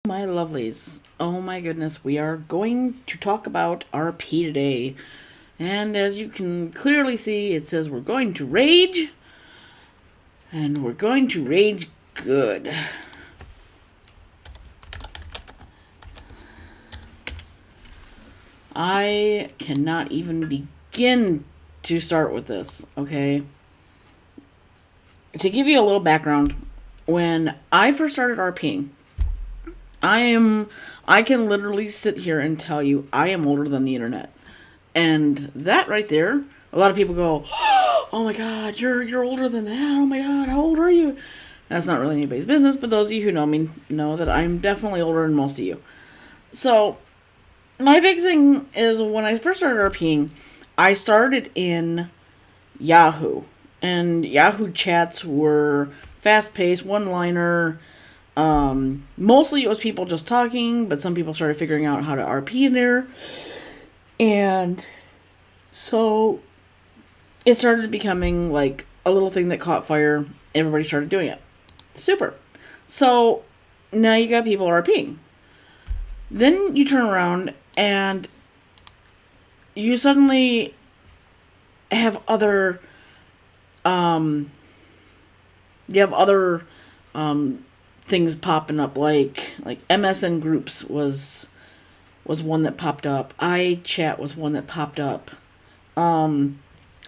My lovelies, oh my goodness, we are going to talk about RP today. And as you can clearly see, it says we're going to rage, and we're going to rage good. I cannot even begin to start with this, okay? To give you a little background, when I first started RPing, I can literally sit here and tell you I am older than the internet. And that right there, a lot of people go, "Oh my god, you're older than that. Oh my god, how old are you?" That's not really anybody's business, but those of you who know me know that I'm definitely older than most of you. So, my big thing is when I first started RPing, I started in Yahoo. And Yahoo chats were fast-paced, one-liner. Mostly it was people just talking, but some people started figuring out how to RP in there. And so it started becoming like a little thing that caught fire. Everybody started doing it. Super. So now you got people RPing. Then you turn around and you suddenly have other you have other things popping up, like MSN groups was one that popped up. iChat was one that popped up. I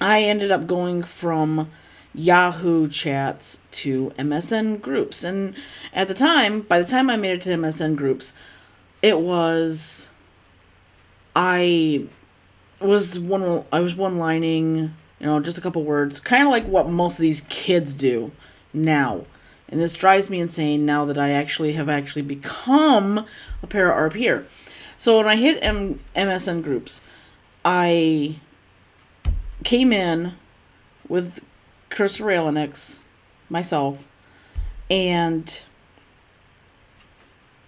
ended up going from Yahoo chats to MSN groups, and at the time, by the time I made it to MSN groups, it was I I was one lining, just a couple words, kind of like what most of these kids do now. And this drives me insane now that I have actually become a para RPer. So when I hit MSN groups, I came in with Cursor Linux myself, and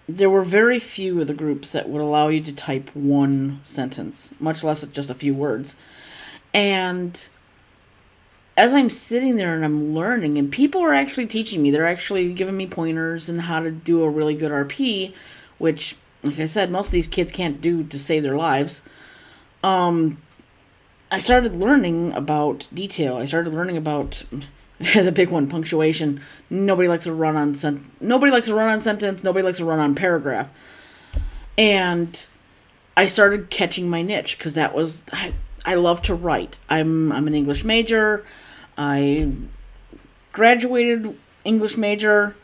there were very few of the groups that would allow you to type one sentence, much less just a few words. And as I'm sitting there and I'm learning, and people are actually teaching me, they're actually giving me pointers on how to do a really good RP, which, like I said, most of these kids can't do to save their lives. I started learning about detail. I started learning about the big one, punctuation. Nobody likes to run on sentence. Nobody likes to run on paragraph. And I started catching my niche because I love to write. I'm an English major. I graduated English major.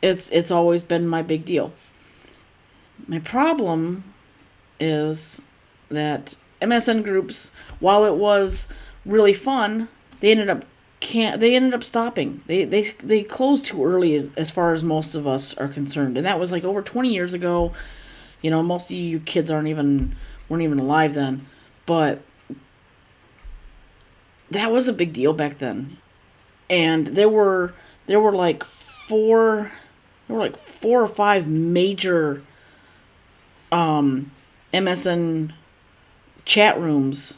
It's always been my big deal. My problem is that MSN groups, while it was really fun, they ended up stopping. They closed too early as far as most of us are concerned, and that was like over 20 years ago. Most of you kids weren't even alive then, but that was a big deal back then. And there were like four or five major MSN chat rooms.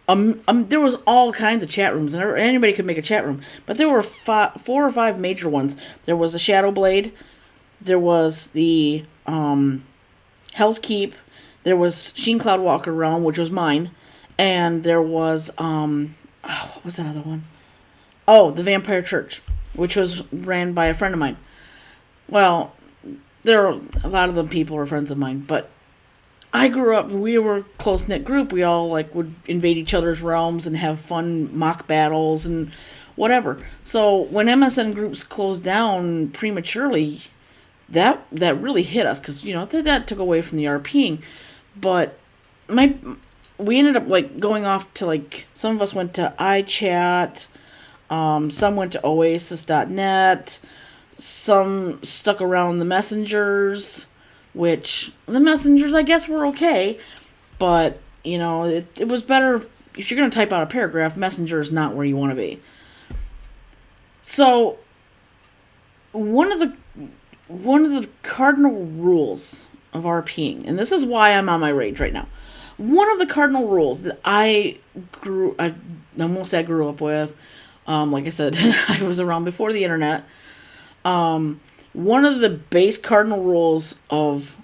There was all kinds of chat rooms, and anybody could make a chat room. But there were four or five major ones. There was the Shadow Blade. There was the Hell's Keep. There was Sheen Cloudwalker Realm, which was mine, and there was what was that other one? Oh, the Vampire Church, which was ran by a friend of mine. Well, a lot of the people are friends of mine, but I grew up, we were a close-knit group. We all would invade each other's realms and have fun mock battles and whatever. So when MSN groups closed down prematurely, that really hit us because that took away from the RPing. But we ended up going off to some of us went to iChat, some went to oasis.net, some stuck around the messengers, which the messengers, I guess, were okay, but it was better if you're going to type out a paragraph. Messenger is not where you want to be. So one of the cardinal rules of RPing, and this is why I'm on my rage right now. One of the cardinal rules that I grew up with, like I said, I was around before the internet, one of the base cardinal rules of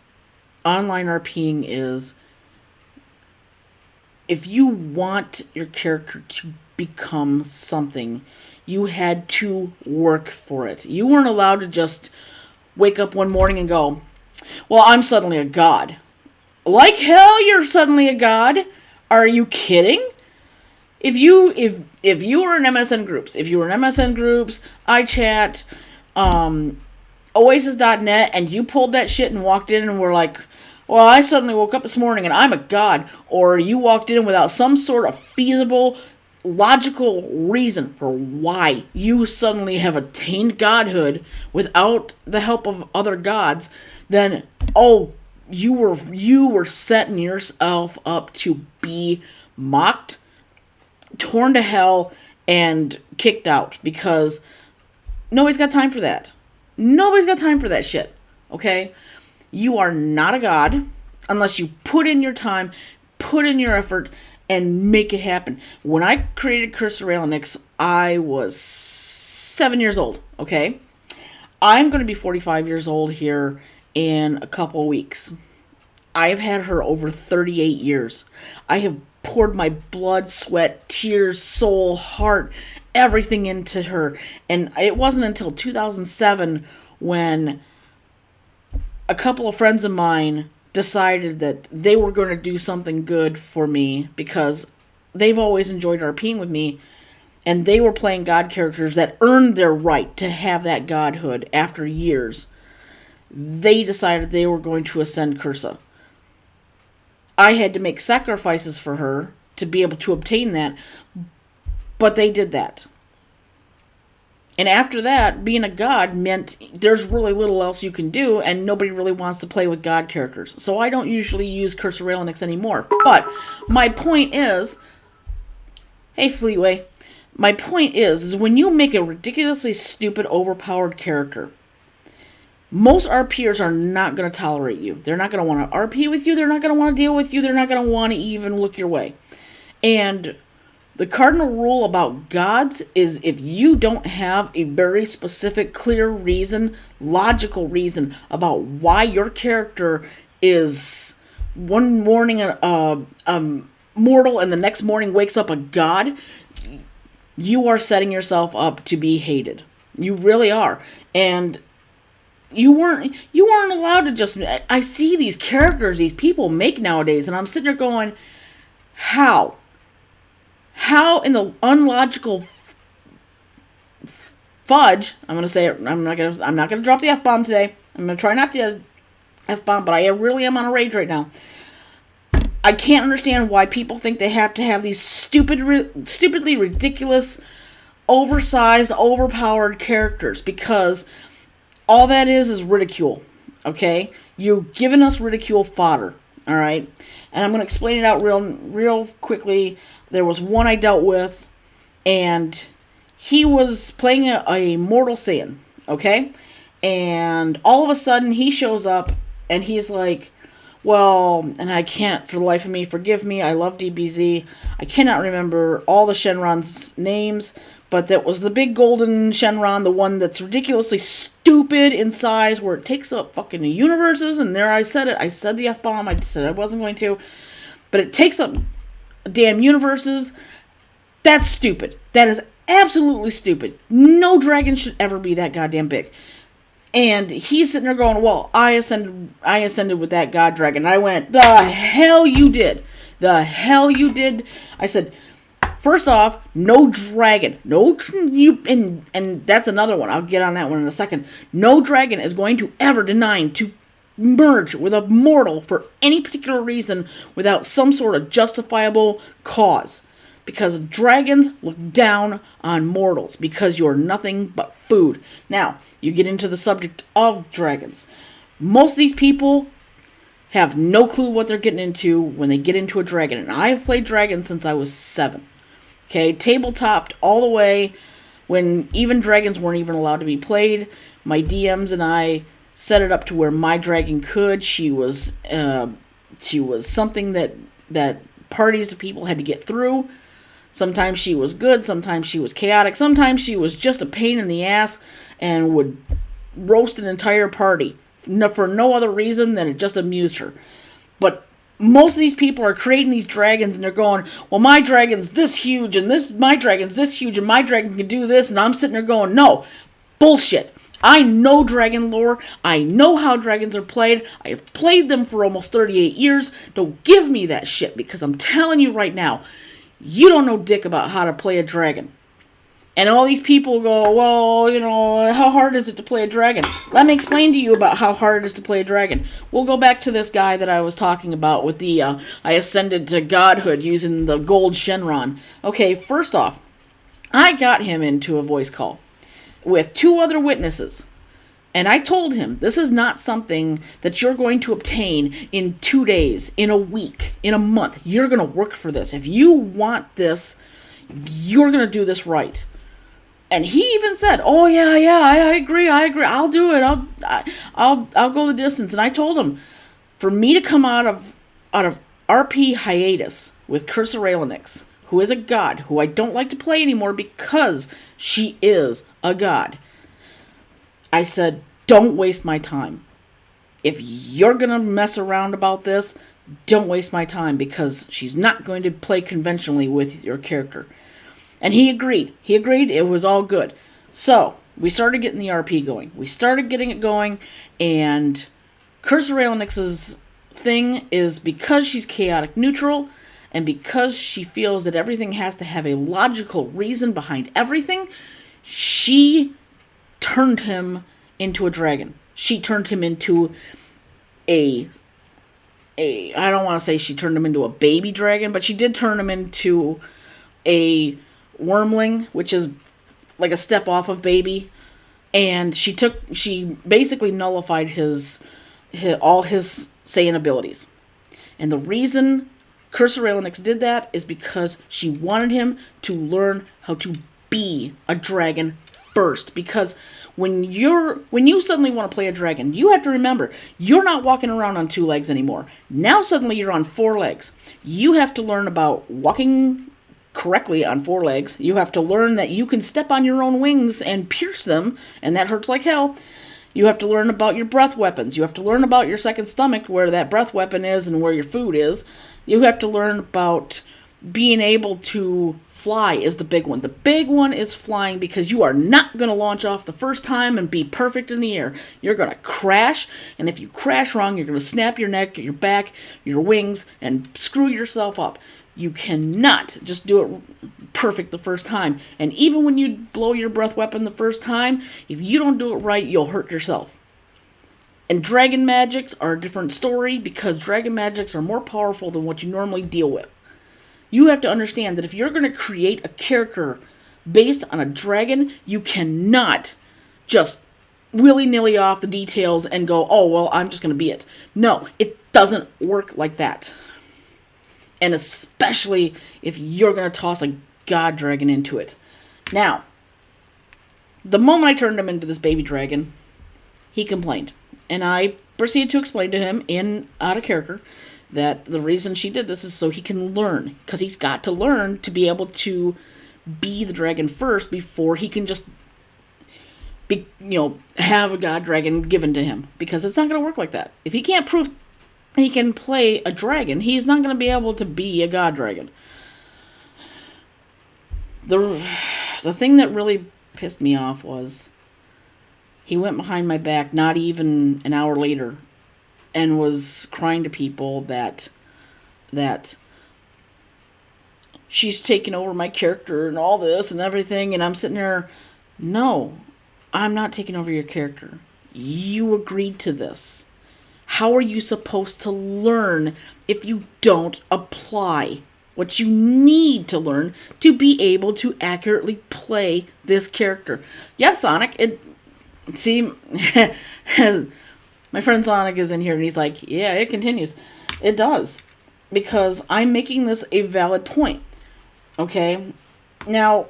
online RPing is if you want your character to become something, you had to work for it. You weren't allowed to just wake up one morning and go, well, I'm suddenly a god. Like hell you're suddenly a god? Are you kidding? If you were in MSN groups, iChat, Oasis.net, and you pulled that shit and walked in and were like, well, I suddenly woke up this morning and I'm a god, or you walked in without some sort of feasible, logical reason for why you suddenly have attained godhood without the help of other gods, then, you were setting yourself up to be mocked, torn to hell, and kicked out, because nobody's got time for that. Nobody's got time for that shit, okay? You are not a god unless you put in your time, put in your effort, and make it happen. When I created Cursor Railnix, I was 7 years old, okay? I'm going to be 45 years old here in a couple of weeks. I've had her over 38 years. I have poured my blood, sweat, tears, soul, heart, everything into her. And it wasn't until 2007 when a couple of friends of mine decided that they were going to do something good for me, because they've always enjoyed RPing with me, and they were playing god characters that earned their right to have that godhood after years. They decided they were going to ascend Cursa. I had to make sacrifices for her to be able to obtain that, but they did that. And after that, being a god meant there's really little else you can do, and nobody really wants to play with god characters. So I don't usually use Cursor Railnix anymore. But my point is, hey Fleetway, my point is when you make a ridiculously stupid, overpowered character, most RPers are not going to tolerate you. They're not going to want to RP with you. They're not going to want to deal with you. They're not going to want to even look your way. And the cardinal rule about gods is if you don't have a very specific, clear reason, logical reason about why your character is one morning mortal and the next morning wakes up a god, you are setting yourself up to be hated. You really are. And you weren't allowed to just... I see these characters these people make nowadays, and I'm sitting there going, how? How in the unlogical fudge, I'm going to say it, I'm not going to drop the F-bomb today. I'm going to try not to F-bomb, but I really am on a rage right now. I can't understand why people think they have to have these stupidly ridiculous, oversized, overpowered characters, because all that is ridicule, okay? You're giving us ridicule fodder, all right? And I'm going to explain it out real quickly. There was one I dealt with, and he was playing a Mortal Saiyan, okay? And all of a sudden, he shows up, and he's like, well, and I can't for the life of me, forgive me, I love DBZ. I cannot remember all the Shenron's names, but that was the big golden Shenron, the one that's ridiculously stupid in size, where it takes up fucking universes, and there I said it. I said the F-bomb, I said I wasn't going to, but it takes up damn universes. That's stupid. That is absolutely stupid. No dragon should ever be that goddamn big. And he's sitting there going, well, I ascended with that god dragon. And I went, the hell you did. The hell you did. I said, first off, no dragon. And that's another one. I'll get on that one in a second. No dragon is going to ever deny to merge with a mortal for any particular reason without some sort of justifiable cause. Because dragons look down on mortals because you're nothing but food. Now, you get into the subject of dragons. Most of these people have no clue what they're getting into when they get into a dragon. And I've played dragons since I was 7. Okay, tabletopped all the way when even dragons weren't even allowed to be played. My DMs and I set it up to where my dragon could. She was something that parties of people had to get through. Sometimes she was good, sometimes she was chaotic, sometimes she was just a pain in the ass and would roast an entire party for no other reason than it just amused her. But most of these people are creating these dragons and they're going, well, my dragon's this huge and my dragon's this huge and my dragon can do this. And I'm sitting there going, no, bullshit. I know dragon lore. I know how dragons are played. I have played them for almost 38 years. Don't give me that shit, because I'm telling you right now, you don't know dick about how to play a dragon. And all these people go, well, how hard is it to play a dragon? Let me explain to you about how hard it is to play a dragon. We'll go back to this guy that I was talking about with the, I ascended to godhood using the gold Shenron. Okay, first off, I got him into a voice call with 2 other witnesses. And I told him, this is not something that you're going to obtain in 2 days, in a week, in a month. You're going to work for this. If you want this, you're going to do this right. And he even said, oh, yeah, I agree. I'll do it. I'll go the distance. And I told him, for me to come out of RP hiatus with Curse of Raelinix, who is a god, who I don't like to play anymore because she is a god, I said, don't waste my time. If you're going to mess around about this, don't waste my time, because she's not going to play conventionally with your character. And he agreed. It was all good. So, we started getting the RP going. We started getting it going, and Curse of Raelinix's thing is, because she's chaotic neutral, and because she feels that everything has to have a logical reason behind everything, she turned him into a dragon. She turned him into I don't want to say she turned him into a baby dragon, but she did turn him into a wormling, which is like a step off of baby. And she basically nullified all his Saiyan abilities. And the reason Curse of Raelinix did that is because she wanted him to learn how to be a dragon first. Because when you suddenly want to play a dragon, you have to remember, you're not walking around on 2 legs anymore. Now suddenly you're on 4 legs. You have to learn about walking correctly on 4 legs. You have to learn that you can step on your own wings and pierce them, and that hurts like hell. You have to learn about your breath weapons. You have to learn about your second stomach, where that breath weapon is and where your food is. You have to learn about being able to fly is the big one. The big one is flying, because you are not going to launch off the first time and be perfect in the air. You're going to crash, and if you crash wrong, you're going to snap your neck, your back, your wings, and screw yourself up. You cannot just do it perfect the first time. And even when you blow your breath weapon the first time, if you don't do it right, you'll hurt yourself. And dragon magics are a different story, because dragon magics are more powerful than what you normally deal with. You have to understand that if you're going to create a character based on a dragon, you cannot just willy-nilly off the details and go, oh, well, I'm just going to be it. No, it doesn't work like that. And especially if you're going to toss a god dragon into it. Now, the moment I turned him into this baby dragon, he complained. And I proceeded to explain to him out of character that the reason she did this is so he can learn. Because he's got to learn to be able to be the dragon first before he can just have a god dragon given to him. Because it's not going to work like that. If he can't prove he can play a dragon, he's not going to be able to be a god dragon. The thing that really pissed me off was he went behind my back not even an hour later and was crying to people that she's taking over my character and all this and everything, and I'm sitting there, no, I'm not taking over your character. You agreed to this. How are you supposed to learn if you don't apply what you need to learn to be able to accurately play this character? Yes, Sonic, see, my friend Sonic is in here and he's like, yeah, it continues. It does. Because I'm making this a valid point. Okay? Now,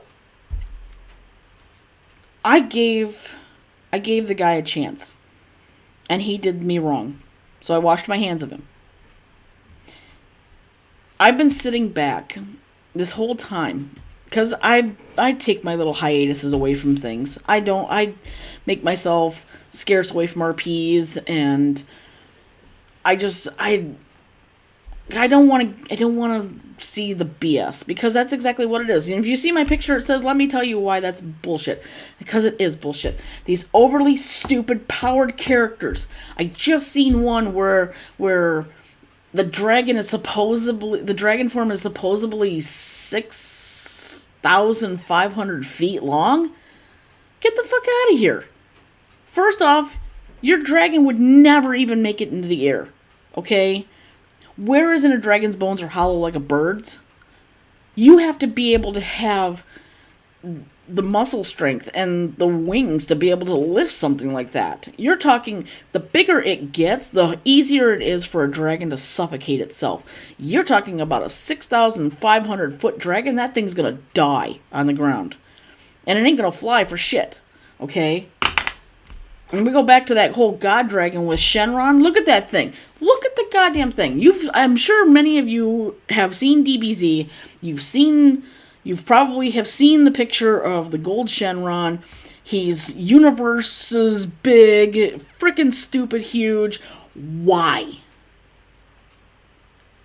I gave the guy a chance. And he did me wrong. So I washed my hands of him. I've been sitting back this whole time, because I take my little hiatuses away from things. I make myself scarce away from RPs, and I don't want to see the BS, because that's exactly what it is. And if you see my picture, it says, let me tell you why that's bullshit. Because it is bullshit. These overly stupid powered characters. I just seen one where the dragon form is supposedly 6,500 feet long. Get the fuck out of here. First off, your dragon would never even make it into the air. Okay? Where isn't a dragon's bones are hollow like a bird's? You have to be able to have the muscle strength and the wings to be able to lift something like that. You're talking, the bigger it gets, the easier it is for a dragon to suffocate itself. You're talking about a 6,500 foot dragon. That thing's gonna die on the ground. And it ain't gonna fly for shit. Okay? And we go back to that whole god dragon with Shenron. Look at that thing. Look at the goddamn thing. I'm sure many of you have seen DBZ. You've probably have seen the picture of the gold Shenron. He's universes big, freaking stupid huge. Why?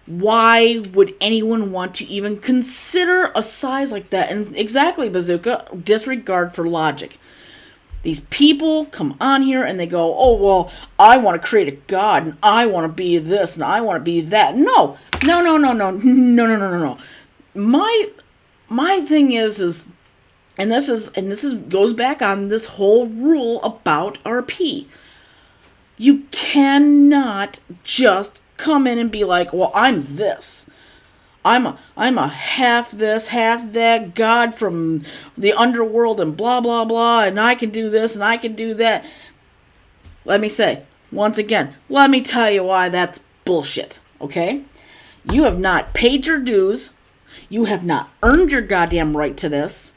Why would anyone want to even consider a size like that? And exactly, Bazooka, disregard for logic. These people come on here and they go, oh, well, I want to create a god, and I want to be this, and I want to be that. No. My thing is, and this goes back on this whole rule about RP. You cannot just come in and be like, well, I'm this. I'm a half this, half that god from the underworld and blah, blah, blah, and I can do this and I can do that. Let me say, once again, let me tell you why that's bullshit, okay? You have not paid your dues. You have not earned your goddamn right to this.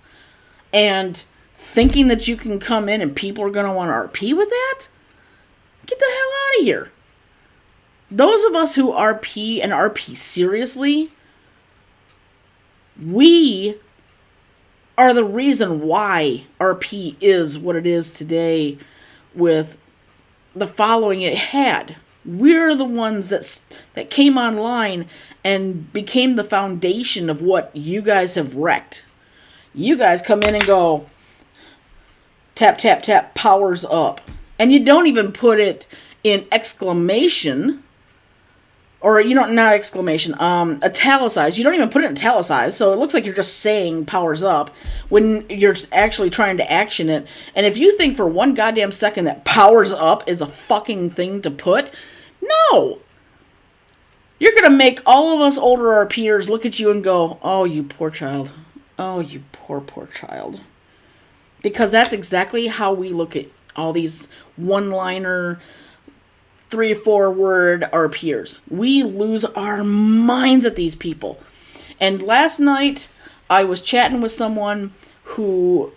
And thinking that you can come in and people are going to want to RP with that? Get the hell out of here. Those of us who RP and RP seriously, we are the reason why RP is what it is today with the following it had. We're the ones that came online and became the foundation of what you guys have wrecked. You guys come in and go, tap, tap, tap, powers up. And you don't even put it in exclamation. Or, not exclamation, italicized. You don't even put it in italicized, so it looks like you're just saying powers up when you're actually trying to action it. And if you think for one goddamn second that powers up is a fucking thing to put, no! You're gonna make all of us older RPers look at you and go, oh, you poor child. Oh, you poor, poor child. Because that's exactly how we look at all these one-liner 3 or 4 word RPers. We lose our minds at these people. And last night, I was chatting with someone who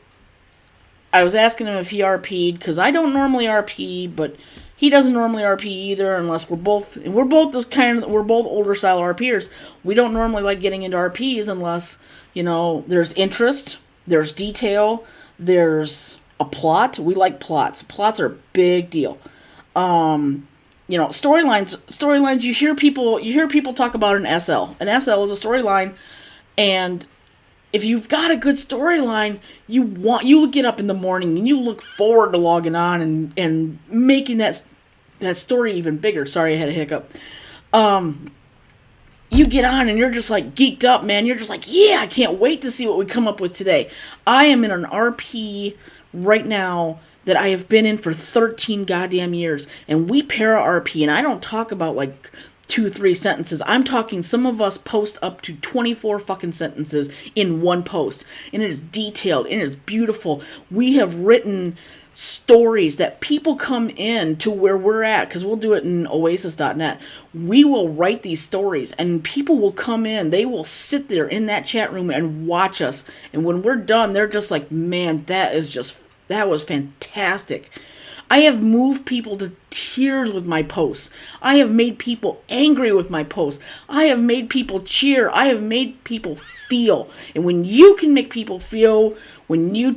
I was asking him if he RP'd, because I don't normally RP, but he doesn't normally RP either, unless we're both older style RPers. We don't normally like getting into RPs unless, there's interest, there's detail, there's a plot. We like plots. Plots are a big deal. Storylines, you hear people talk about an SL. An SL is a storyline, and if you've got a good storyline, you get up in the morning and you look forward to logging on and making that story even bigger. Sorry, I had a hiccup. You get on and you're just like geeked up, man. You're just like, yeah, I can't wait to see what we come up with today. I am in an RP right now that I have been in for 13 goddamn years, and we para RP, and I don't talk about like 2-3 sentences. I'm talking, some of us post up to 24 fucking sentences in one post, and it is detailed, and it is beautiful. We have written stories that people come in to where we're at, because we'll do it in oasis.net. We will write these stories, and people will come in. They will sit there in that chat room and watch us, and when we're done, they're just like, man, that was fantastic. I have moved people tears with my posts. I have made people angry with my posts. I have made people cheer. I have made people feel. And when you can make people feel, when you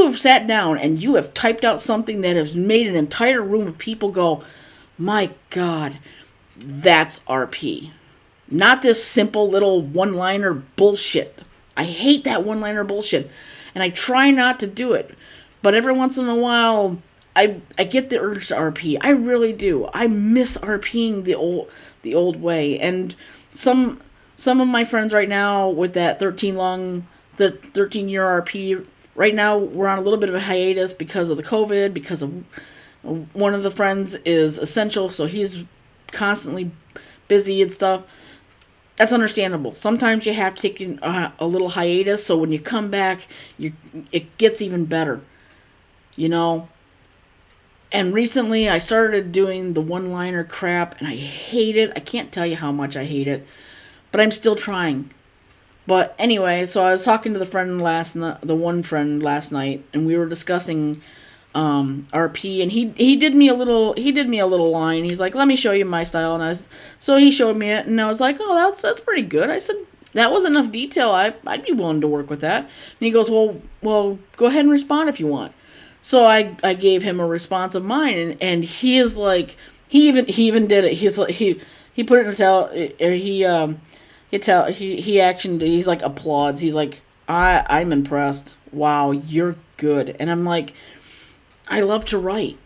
have sat down and you have typed out something that has made an entire room of people go, my God, that's RP. Not this simple little one-liner bullshit. I hate that one-liner bullshit. And I try not to do it. But every once in a while, I get the urge to RP. I really do. I miss RPing the old way. And some of my friends right now with that 13-year RP, right now we're on a little bit of a hiatus because of the COVID, because of one of the friends is essential, so he's constantly busy and stuff. That's understandable. Sometimes you have to take a little hiatus, so when you come back, it gets even better. You know? And recently I started doing the one-liner crap, and I hate it. I can't tell you how much I hate it, but I'm still trying. But anyway, so I was talking to the one friend last night, and we were discussing RP, and he did me a little line. He's like, "Let me show you my style," and so he showed me it, and I was like, "Oh, that's pretty good." I said, "That was enough detail. I'd be willing to work with that." And he goes, "Well, go ahead and respond if you want." So I gave him a response of mine, and he is like, he even did it. He's like, he put it in he actioned. He's like applauds. He's like, I'm impressed. Wow, you're good. And I'm like, I love to write.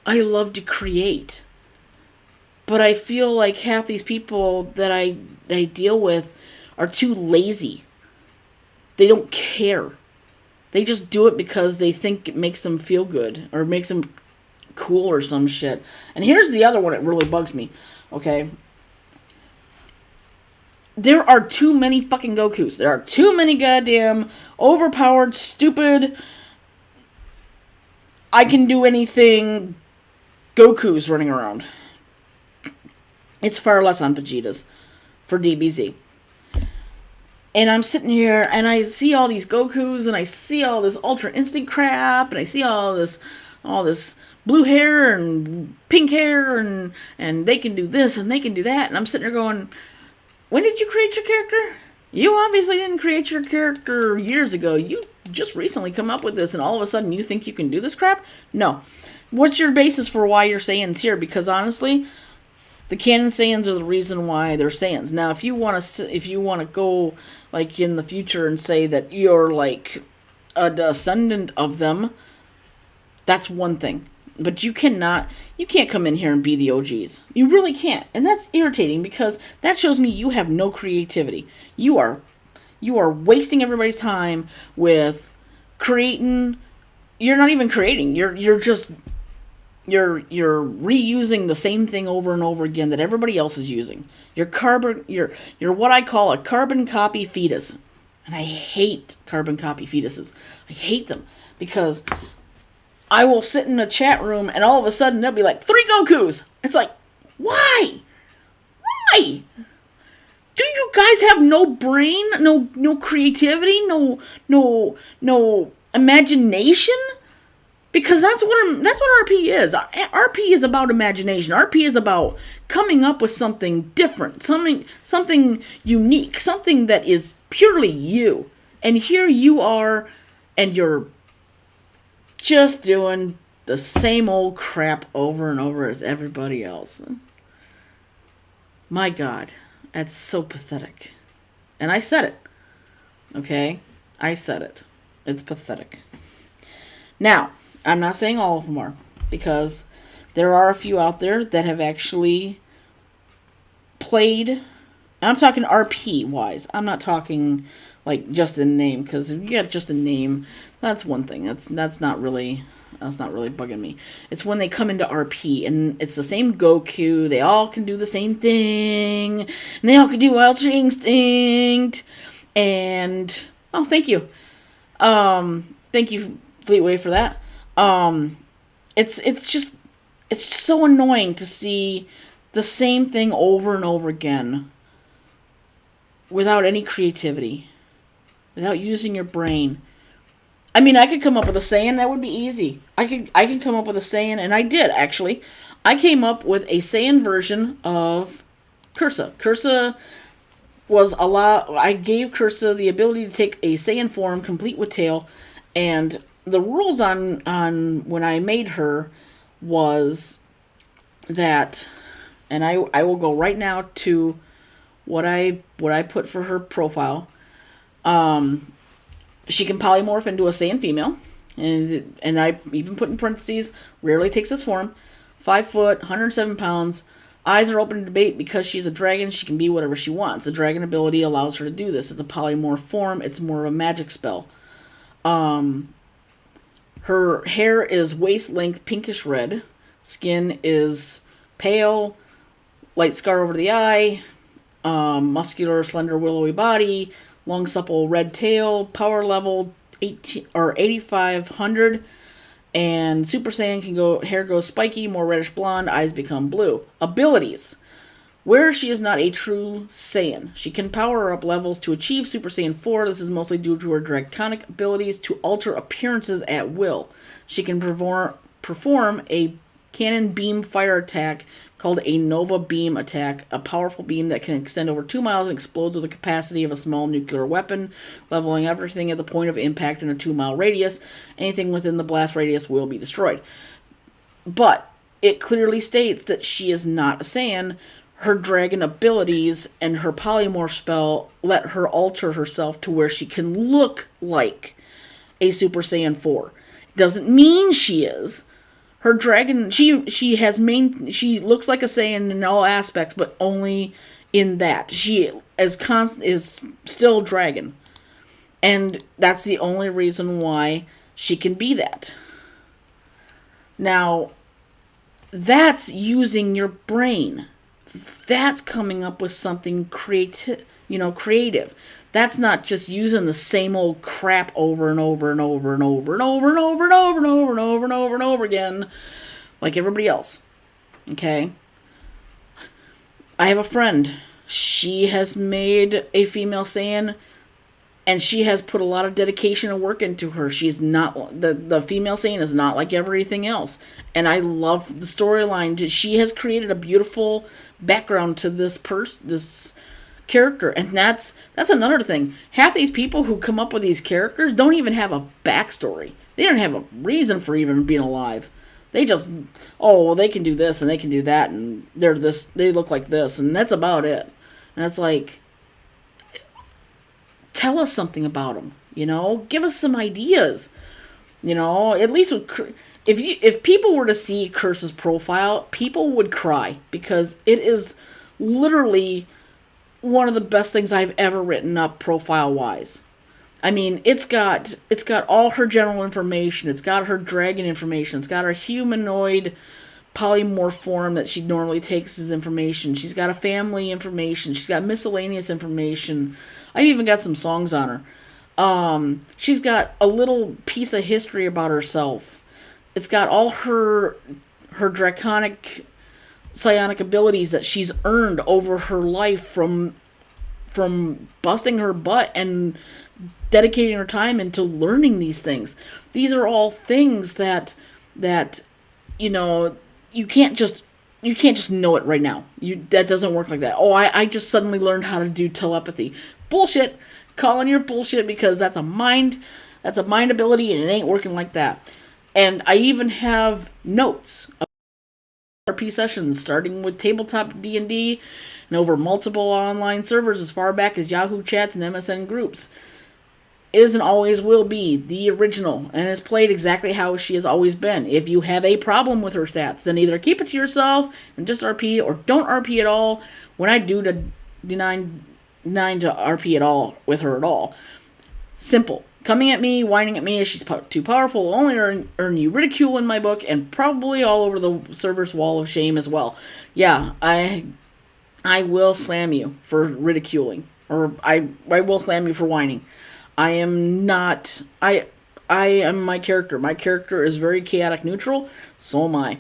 I love to create. But I feel like half these people that I deal with are too lazy. They don't care. They just do it because they think it makes them feel good or makes them cool or some shit. And here's the other one that really bugs me. Okay. There are too many fucking Gokus. There are too many goddamn overpowered, stupid, I can do anything Gokus running around. It's far less on Vegetas for DBZ. And I'm sitting here and I see all these Gokus and I see all this Ultra Instinct crap and I see all this blue hair and pink hair and they can do this and they can do that. And I'm sitting there going, when did you create your character? You obviously didn't create your character years ago. You just recently come up with this and all of a sudden you think you can do this crap? No. What's your basis for why you're Saiyans here? Because honestly, the canon Saiyans are the reason why they're Saiyans. Now, if you want to go like in the future and say that you're like a descendant of them, that's one thing. But you can't come in here and be the OGs. You really can't. And that's irritating because that shows me you have no creativity. You are wasting everybody's time with creating. You're not even creating. You're reusing the same thing over and over again that everybody else is using. You're what I call a carbon copy fetus. And I hate carbon copy fetuses. I hate them because I will sit in a chat room and all of a sudden there'll be like 3 Gokus. It's like, why? Why? Do you guys have no brain? No creativity? No imagination? Because that's what RP is. RP is about imagination. RP is about coming up with something different, something unique, something that is purely you. And here you are, and you're just doing the same old crap over and over as everybody else. My God, that's so pathetic. And I said it. Okay? I said it. It's pathetic. Now, I'm not saying all of them are, because there are a few out there that have actually played, and I'm talking RP-wise. I'm not talking like just in name, because if you got just a name, that's one thing. That's not really bugging me. It's when they come into RP, and it's the same Goku, they all can do the same thing, and they all can do Ultra Instinct, and, oh, thank you. Thank you, Fleetway, for that. It's just so annoying to see the same thing over and over again without any creativity, without using your brain. I mean, I could come up with a saying that would be easy. I could come up with a saying, and I did actually. I came up with a Saiyan version of Cursa. Cursa was a lot. I gave Cursa the ability to take a Saiyan form, complete with tail, and the rules on when I made her was that, and I will go right now to what I put for her profile. She can polymorph into a Saiyan female, and I even put in parentheses, rarely takes this form. 5 foot, 107 pounds. Eyes are open to debate because she's a dragon. She can be whatever she wants. The dragon ability allows her to do this. It's a polymorph form. It's more of a magic spell. Her hair is waist length, pinkish red. Skin is pale, light scar over the eye. Muscular, slender, willowy body. Long, supple, red tail. Power level 18 or 8500. And Super Saiyan can go, hair goes spiky, more reddish blonde, eyes become blue. Abilities. Where she is not a true Saiyan, she can power up levels to achieve Super Saiyan 4. This is mostly due to her draconic abilities to alter appearances at will. She can perform a cannon beam fire attack called a Nova Beam attack, a powerful beam that can extend over 2 miles and explodes with the capacity of a small nuclear weapon, leveling everything at the point of impact in a 2-mile radius. Anything within the blast radius will be destroyed. But it clearly states that she is not a Saiyan. Her dragon abilities and her polymorph spell let her alter herself to where she can look like a Super Saiyan 4. Doesn't mean she is. Her dragon, she looks like a Saiyan in all aspects, but only in that. She is still dragon. And that's the only reason why she can be that. Now, that's using your brain. That's coming up with something creative. That's not just using the same old crap over and over and over and over and over and over and over and over and over and over and over again, like everybody else. Okay? I have a friend. She has made a female Saiyan, and she has put a lot of dedication and work into her. She's not the female Saiyan is not like everything else, and I love the storyline. She has created a beautiful background to this character, and that's another thing. Half these people who come up with these characters don't even have a backstory. They don't have a reason for even being alive. They just, they can do this and they can do that, and they look like this, and that's about it. And it's like, tell us something about them. Give us some ideas. At least if people were to see Curse's profile, people would cry, because it is literally one of the best things I've ever written up profile wise. I mean, it's got all her general information. It's got her dragon information. It's got her humanoid polymorph form that she normally takes as information. She's got a family information. She's got miscellaneous information. I've even got some songs on her. She's got a little piece of history about herself. It's got all her draconic psionic abilities that she's earned over her life from busting her butt and dedicating her time into learning these things. These are all things that you can't just know it right now. That doesn't work like that. I just suddenly learned how to do telepathy. Bullshit. Calling your bullshit, because that's a mind ability, and it ain't working like that. And I even have notes of RP sessions, starting with tabletop D&D and over multiple online servers as far back as Yahoo chats and MSN groups. Is and always will be the original, and is played exactly how she has always been. If you have a problem with her stats, then either keep it to yourself and just RP, or don't RP at all. When I do to deny to RP at all with her at all. Simple. Coming at me, whining at me as she's too powerful will only earn you ridicule in my book, and probably all over the server's wall of shame as well. Yeah, I will slam you for ridiculing, or I will slam you for whining. I am not. I am my character. My character is very chaotic neutral. So am I.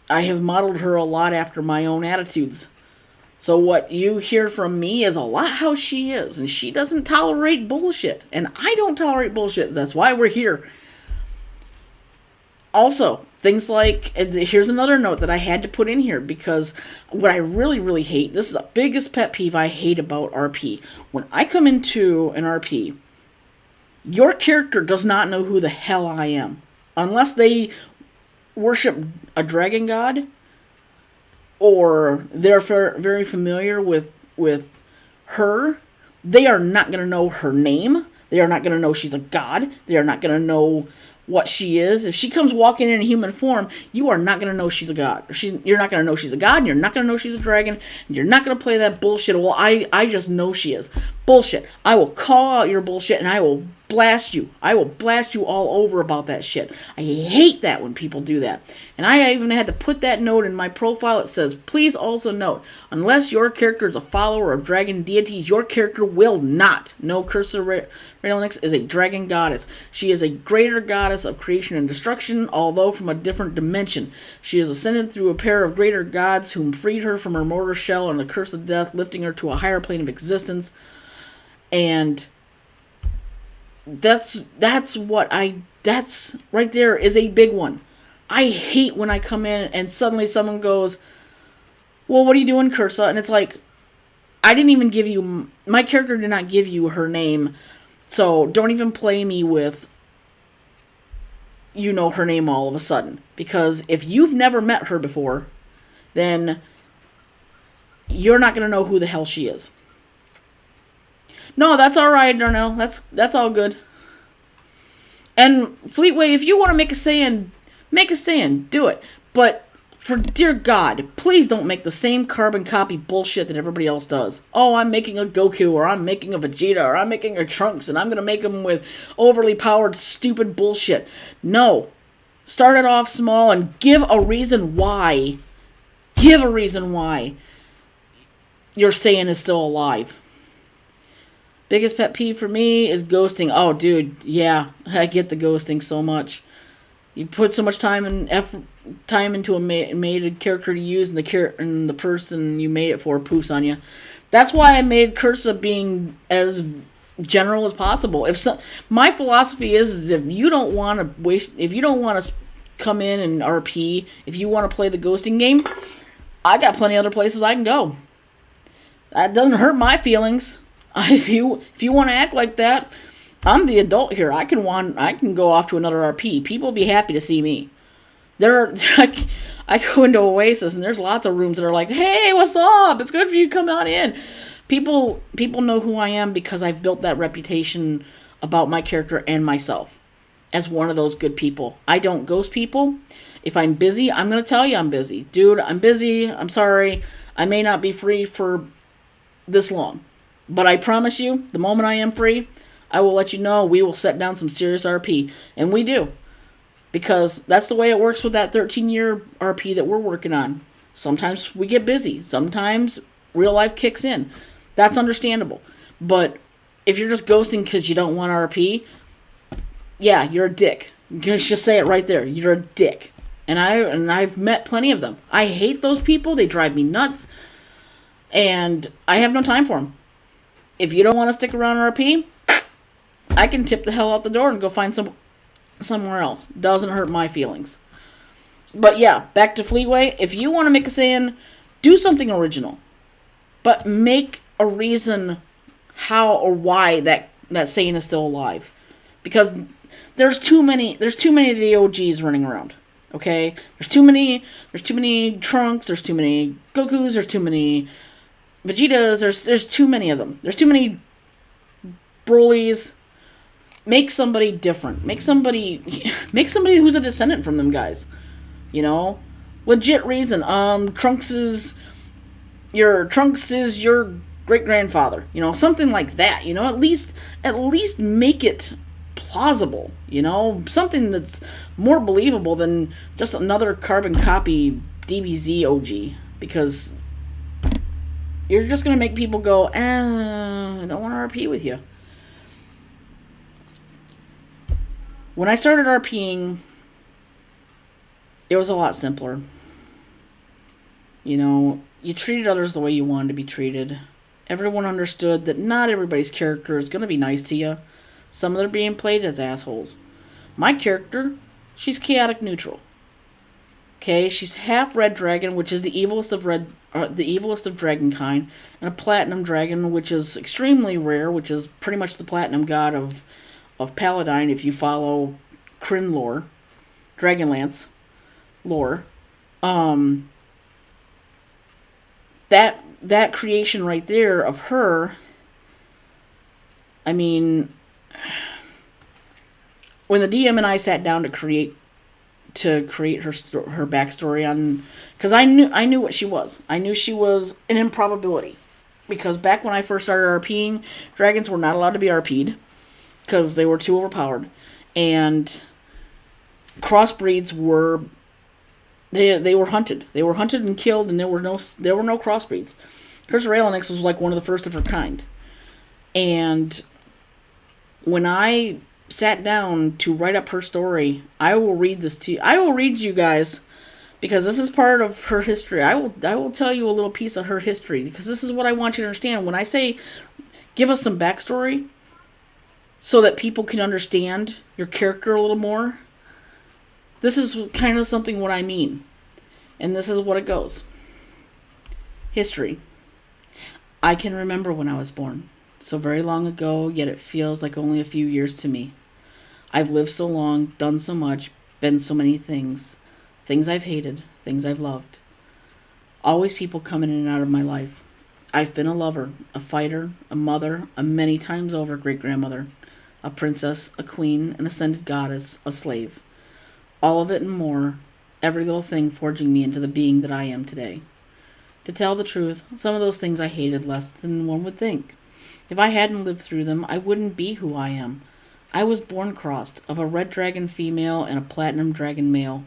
I have modeled her a lot after my own attitudes. So what you hear from me is a lot how she is, and she doesn't tolerate bullshit, and I don't tolerate bullshit. That's why we're here. Also, things like, here's another note that I had to put in here, because what I really, really hate, this is the biggest pet peeve I hate about RP. When I come into an RP, your character does not know who the hell I am. Unless they worship a dragon god, or they're very familiar with her, they are not going to know her name. They are not going to know she's a god. They are not going to know what she is. If she comes walking in human form, you are not going to know she's a god. You're not going to know she's a god, and you're not going to know she's a dragon, and you're not going to play that bullshit. Well, I just know she is. Bullshit. I will call out your bullshit, and I will blast you. I will blast you all over about that shit. I hate that when people do that. And I even had to put that note in my profile. It says, please also note, unless your character is a follower of dragon deities, your character will not know Cursa Raelnix is a dragon goddess. She is a greater goddess of creation and destruction, although from a different dimension. She is ascended through a pair of greater gods whom freed her from her mortal shell and the curse of death, lifting her to a higher plane of existence. And that's right there is a big one. I hate when I come in and suddenly someone goes, well, what are you doing, Cursa? And it's like, I didn't even give you, my character did not give you her name, so don't even play me with, you know, her name all of a sudden. Because if you've never met her before, then you're not going to know who the hell she is. No, that's all right, Darnell. That's all good. And Fleetway, if you want to make a Saiyan, do it. But for dear God, please don't make the same carbon copy bullshit that everybody else does. Oh, I'm making a Goku, or I'm making a Vegeta, or I'm making a Trunks, and I'm going to make them with overly powered, stupid bullshit. No. Start it off small and give a reason why. Give a reason why your Saiyan is still alive. Biggest pet peeve for me is ghosting. Oh, dude, yeah, I get the ghosting so much. You put so much time and effort, into a mated character to use, and the person you made it for poofs on you. That's why I made Cursa being as general as possible. My philosophy is if you don't want to come in and RP, if you want to play the ghosting game, I got plenty of other places I can go. That doesn't hurt my feelings. If you want to act like that, I'm the adult here. I can go off to another RP. People will be happy to see me. I go into Oasis and there's lots of rooms that are like, hey, what's up? It's good for you to come on in. People know who I am because I've built that reputation about my character and myself as one of those good people. I don't ghost people. If I'm busy, I'm going to tell you I'm busy. Dude, I'm busy. I'm sorry. I may not be free for this long. But I promise you, the moment I am free, I will let you know. We will set down some serious RP. And we do. Because that's the way it works with that 13-year RP that we're working on. Sometimes we get busy. Sometimes real life kicks in. That's understandable. But if you're just ghosting because you don't want RP, yeah, you're a dick. Just say it right there. You're a dick. And I've met plenty of them. I hate those people. They drive me nuts. And I have no time for them. If you don't want to stick around RP, I can tip the hell out the door and go find somewhere else. Doesn't hurt my feelings. But yeah, back to Fleetway. If you want to make a Saiyan, do something original. But make a reason how or why that Saiyan is still alive. Because there's too many of the OGs running around. Okay? There's too many Trunks, there's too many Gokus, there's too many Vegetas, there's too many of them. There's too many Brolys. Make somebody different. Make somebody who's a descendant from them guys. You know? Legit reason. Trunks is your great grandfather. You know, something like that. You know, at least make it plausible. You know, something that's more believable than just another carbon copy DBZ OG. Because you're just going to make people go, I don't want to RP with you. When I started RPing, it was a lot simpler. You know, You treated others the way you wanted to be treated. Everyone understood that not everybody's character is going to be nice to you. Some of them are being played as assholes. My character, she's chaotic neutral. Okay, she's half red dragon, which is the evilest of dragon kind, and a platinum dragon, which is extremely rare, which is pretty much the platinum god of Paladine. If you follow Kryn lore, Dragonlance lore, um, that creation right there of her. I mean, when the DM and I sat down to create her backstory on, because I knew what she was. I knew she was an improbability, because back when I first started RPing, dragons were not allowed to be RP'd because they were too overpowered, and crossbreeds were they were hunted. They were hunted and killed, and there were no crossbreeds. Curse of Raelinix was like one of the first of her kind, and when I sat down to write up her story, I will read this to you. I will read you guys, because this is part of her history. I will tell you a little piece of her history, because this is what I want you to understand. When I say give us some backstory so that people can understand your character a little more, this is kind of something what I mean. And this is what it goes. History. I can remember when I was born. So very long ago, yet it feels like only a few years to me. I've lived so long, done so much, been so many things. Things I've hated, things I've loved. Always people coming in and out of my life. I've been a lover, a fighter, a mother, a many times over great-grandmother, a princess, a queen, an ascended goddess, a slave. All of it and more, every little thing forging me into the being that I am today. To tell the truth, some of those things I hated less than one would think. If I hadn't lived through them, I wouldn't be who I am. I was born crossed, of a red dragon female and a platinum dragon male.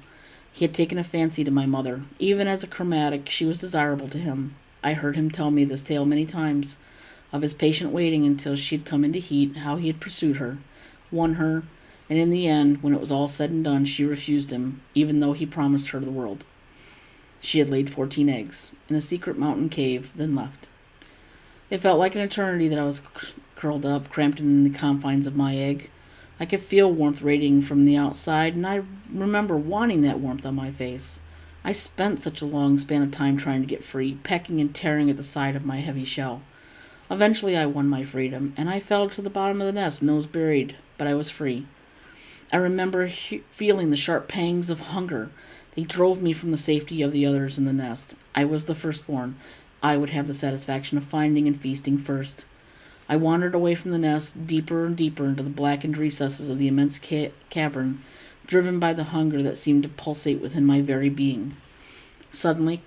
He had taken a fancy to my mother. Even as a chromatic, she was desirable to him. I heard him tell me this tale many times, of his patient waiting until she had come into heat, how he had pursued her, won her, and in the end, when it was all said and done, she refused him, even though he promised her the world. She had laid 14 eggs, in a secret mountain cave, then left. It felt like an eternity that I was curled up, cramped in the confines of my egg. I could feel warmth radiating from the outside, and I remember wanting that warmth on my face. I spent such a long span of time trying to get free, pecking and tearing at the side of my heavy shell. Eventually I won my freedom, and I fell to the bottom of the nest, nose buried, but I was free. I remember feeling the sharp pangs of hunger. They drove me from the safety of the others in the nest. I was the firstborn. I would have the satisfaction of finding and feasting first. I wandered away from the nest, deeper and deeper into the blackened recesses of the immense cavern, driven by the hunger that seemed to pulsate within my very being. Suddenly,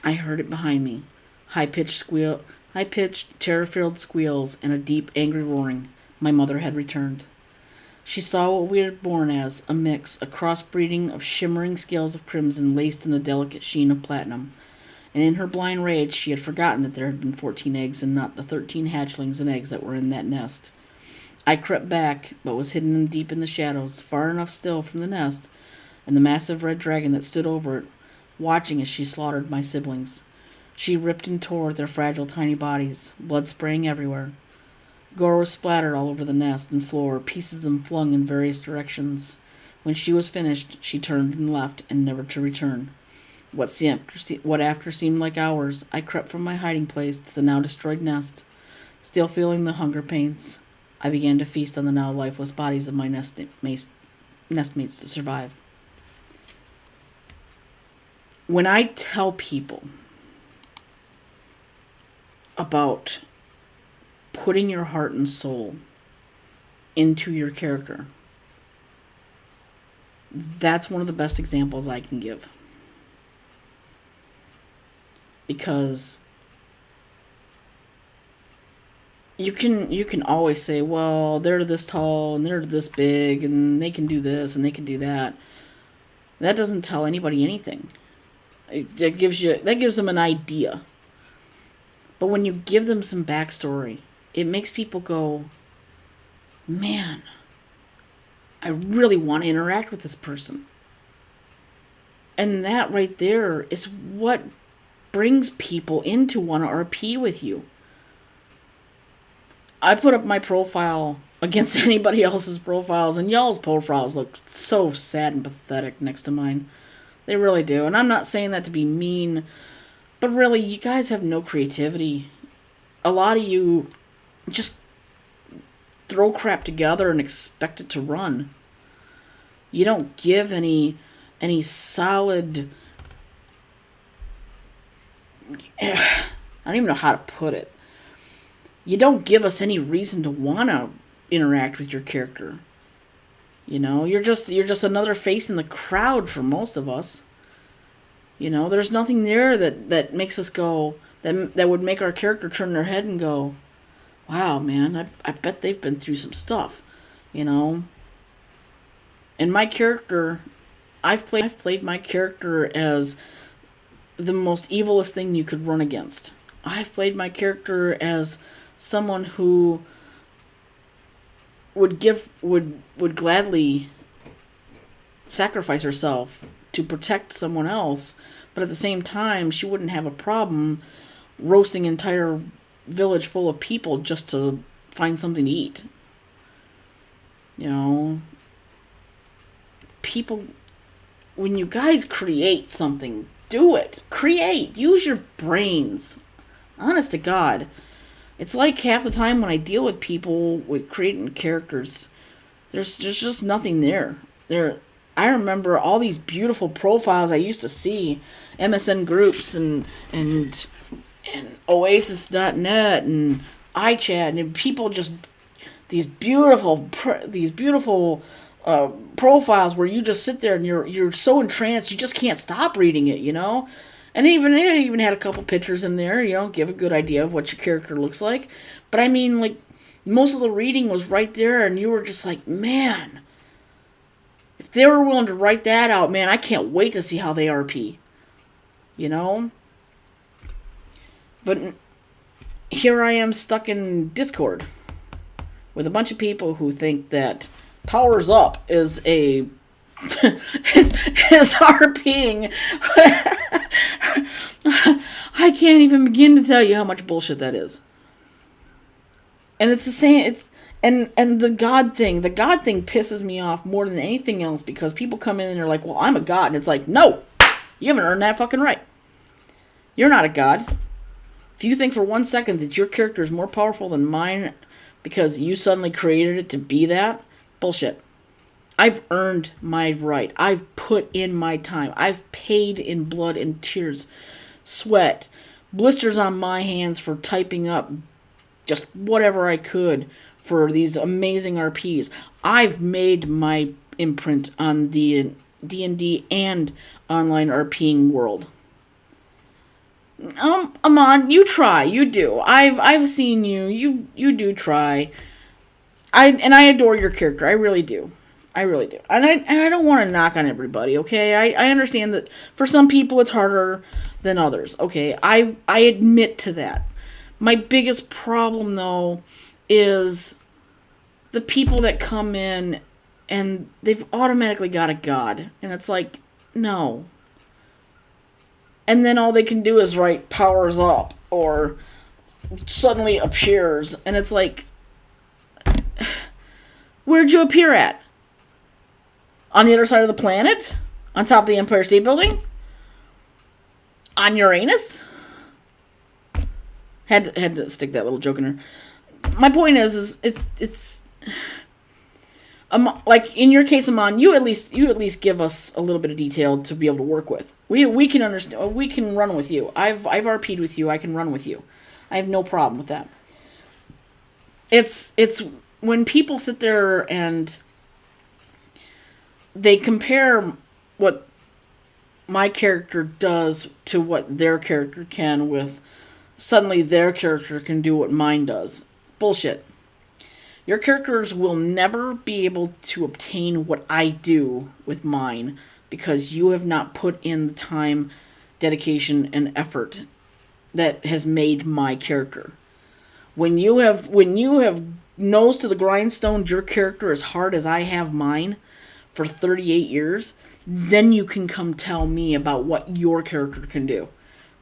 I heard it behind me. High-pitched, terror-filled squeals and a deep, angry roaring. My mother had returned. She saw what we had born as, a mix, a crossbreeding of shimmering scales of crimson laced in the delicate sheen of platinum. And in her blind rage, she had forgotten that there had been 14 eggs and not the 13 hatchlings and eggs that were in that nest. I crept back, but was hidden deep in the shadows, far enough still from the nest and the massive red dragon that stood over it, watching as she slaughtered my siblings. She ripped and tore at their fragile tiny bodies, blood spraying everywhere. Gore was splattered all over the nest and floor, pieces of them flung in various directions. When she was finished, she turned and left, and never to return. What after seemed like hours, I crept from my hiding place to the now destroyed nest. Still feeling the hunger pains, I began to feast on the now lifeless bodies of my nestmates to survive. When I tell people about putting your heart and soul into your character, that's one of the best examples I can give. Because you can always say, well, they're this tall and they're this big and they can do this and they can do that. That doesn't tell anybody anything. That gives them an idea. But when you give them some backstory, it makes people go, man, I really want to interact with this person. And that right there is what brings people in to want to RP with you. I put up my profile against anybody else's profiles, and y'all's profiles look so sad and pathetic next to mine. They really do. And I'm not saying that to be mean, but really, you guys have no creativity. A lot of you just throw crap together and expect it to run. You don't give any solid... I don't even know how to put it. You don't give us any reason to want to interact with your character. You know, you're just another face in the crowd for most of us. You know, there's nothing there that makes us go, that would make our character turn their head and go, wow, man, I bet they've been through some stuff, you know. And my character, I've played my character as the most evilest thing you could run against. I've played my character as someone who would gladly sacrifice herself to protect someone else, but at the same time, she wouldn't have a problem roasting an entire village full of people just to find something to eat. You know, people, when you guys create something, do it. Create. Use your brains. Honest to God. It's like half the time when I deal with people with creating characters, there's just nothing there. I remember all these beautiful profiles I used to see, MSN groups and Oasis.net and iChat, and people just these beautiful profiles where you just sit there and you're so entranced you just can't stop reading it, you know. And it even had a couple pictures in there, you know, give a good idea of what your character looks like. But I mean, like, most of the reading was right there, and you were just like, man, if they were willing to write that out, man, I can't wait to see how they RP. You know? But here I am stuck in Discord with a bunch of people who think that Powers Up is a is RPing. I can't even begin to tell you how much bullshit that is. And it's the same. And the God thing pisses me off more than anything else, because people come in and they're like, "Well, I'm a god," and it's like, no, you haven't earned that fucking right. You're not a god. If you think for 1 second that your character is more powerful than mine because you suddenly created it to be that, bullshit. I've earned my right. I've put in my time. I've paid in blood and tears, sweat, blisters on my hands for typing up just whatever I could for these amazing RPs. I've made my imprint on the D&D and online RPing world. Amon, you try. You do. I've seen you. You do try. I adore your character. I really do. I really do. And I don't want to knock on everybody, okay? I understand that for some people it's harder than others, okay? I admit to that. My biggest problem, though, is the people that come in and they've automatically got a god. And it's like, no. And then all they can do is write powers up or suddenly appears. And it's like, where'd you appear at? On the other side of the planet? On top of the Empire State Building? On Uranus? Had to stick that little joke in there. My point is it's like in your case, Amon, you at least give us a little bit of detail to be able to work with. We can understand. We can run with you. I've RP'd with you. I can run with you. I have no problem with that. It's when people sit there and they compare what my character does to what their character can, with suddenly their character can do what mine does. Bullshit. Your characters will never be able to obtain what I do with mine because you have not put in the time, dedication, and effort that has made my character. When you have nose to the grindstone your character as hard as I have mine for 38 years, then you can come tell me about what your character can do.